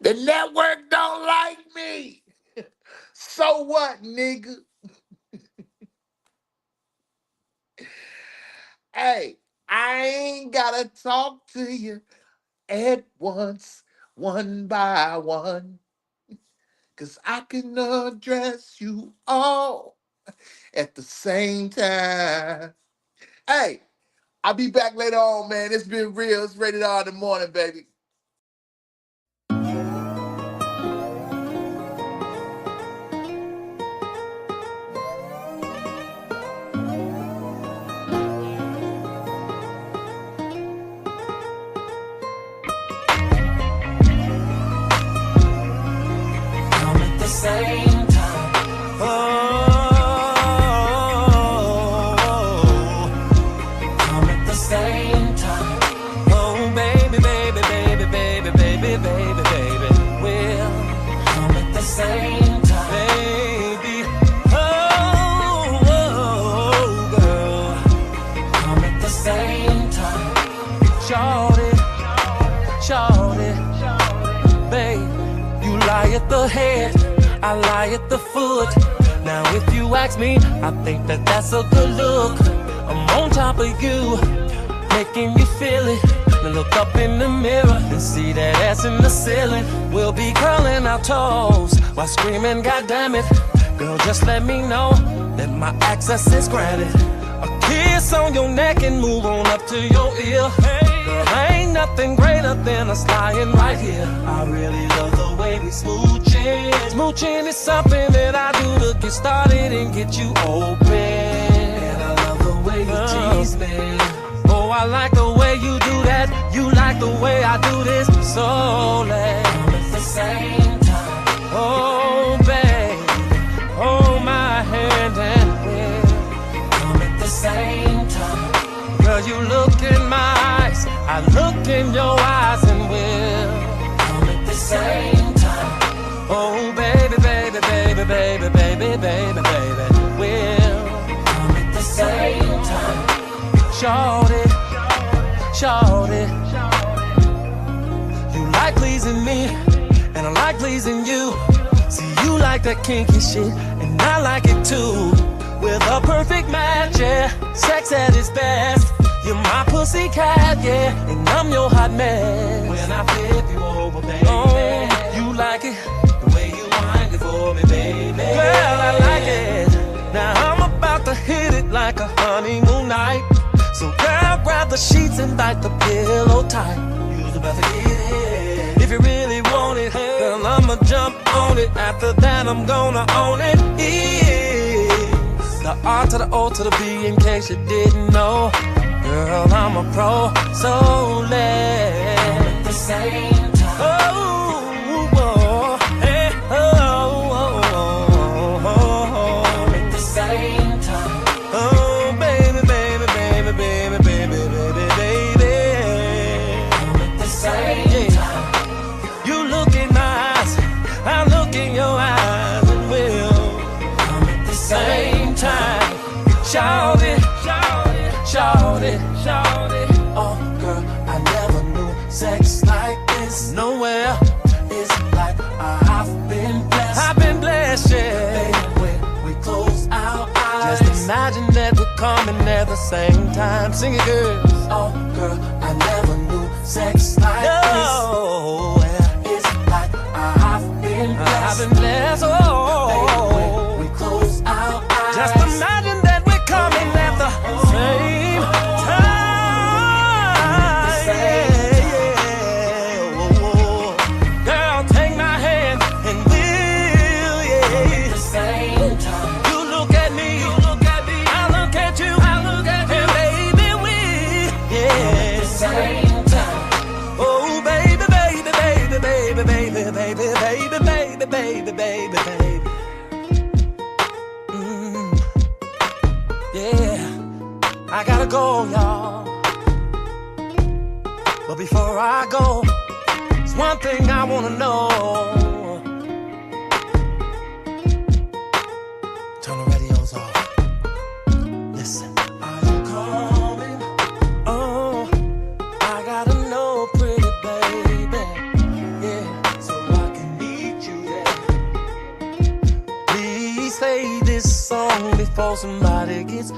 The network don't like me. So what, nigga? Hey, I ain't gotta talk to you at once, one by one, 'cause I can address you all at the same time. Hey, I'll be back later on, man. It's been real. It's rated R in the morning, baby. Same time. Oh, lie at the head, I lie at the foot. Now if you ask me, I think that that's a good look. I'm on top of you, making you feel it. Now look up in the mirror and see that ass in the ceiling. We'll be curling our toes while screaming, God damn it. Girl, just let me know that my access is granted. A kiss on your neck and move on up to your ear. Girl, ain't nothing greater than us lying right here. I really love the way we smooching. Smooching is something that I do to get started and get you open. And I love the way you tease me. Oh, I like the way you do that. You like the way I do this. So let's at the same time. Oh, babe, hold my hand and we'll come at the same time. Girl, you look in my eyes, I look in your eyes, and we'll come at the same time. Oh, baby, baby, baby, baby, baby, baby, baby, we'll come at the same time. Shorty, shorty, you like pleasing me, and I like pleasing you. See, you like that kinky shit, and I like it too. We're the perfect match, yeah. Sex at its best. You're my pussy cat, yeah, and I'm your hot mess. When I flip you over, baby, oh, you like it the way you wind it for me, baby. Well, I like it. Now I'm about to hit it like a honeymoon night. So girl, grab the sheets and bite the pillow tight. You's about to get it. If you really want it, girl, I'ma jump on it. After that, I'm gonna own it. It's the R to the O to the B in case you didn't know. Girl, I'm a pro, so let's at the same time. Oh, oh, hey, oh, oh, oh, oh, at the same time. Oh, baby, baby, baby, baby, baby, baby, baby, at the same time. You look in my eyes, I look in your eyes, and we'll come at the same time. Shout it. Shout it, oh girl, I never knew sex like this. Nowhere, it's like I've been blessed, yeah. Baby, when we close our eyes, just imagine that we're coming at the same time. Sing it, girl. Oh girl, I never knew sex like this. It's like I've been blessed, oh. Baby, when we close our eyes, just imagine that we're coming at the same. Baby, baby, baby. Yeah, I gotta go, y'all. But before I go, there's one thing I wanna know. Turn the radios off. Listen. Are you coming? Oh, I gotta know, pretty baby. Yeah, so I can meet you there. Please play this song before somebody gets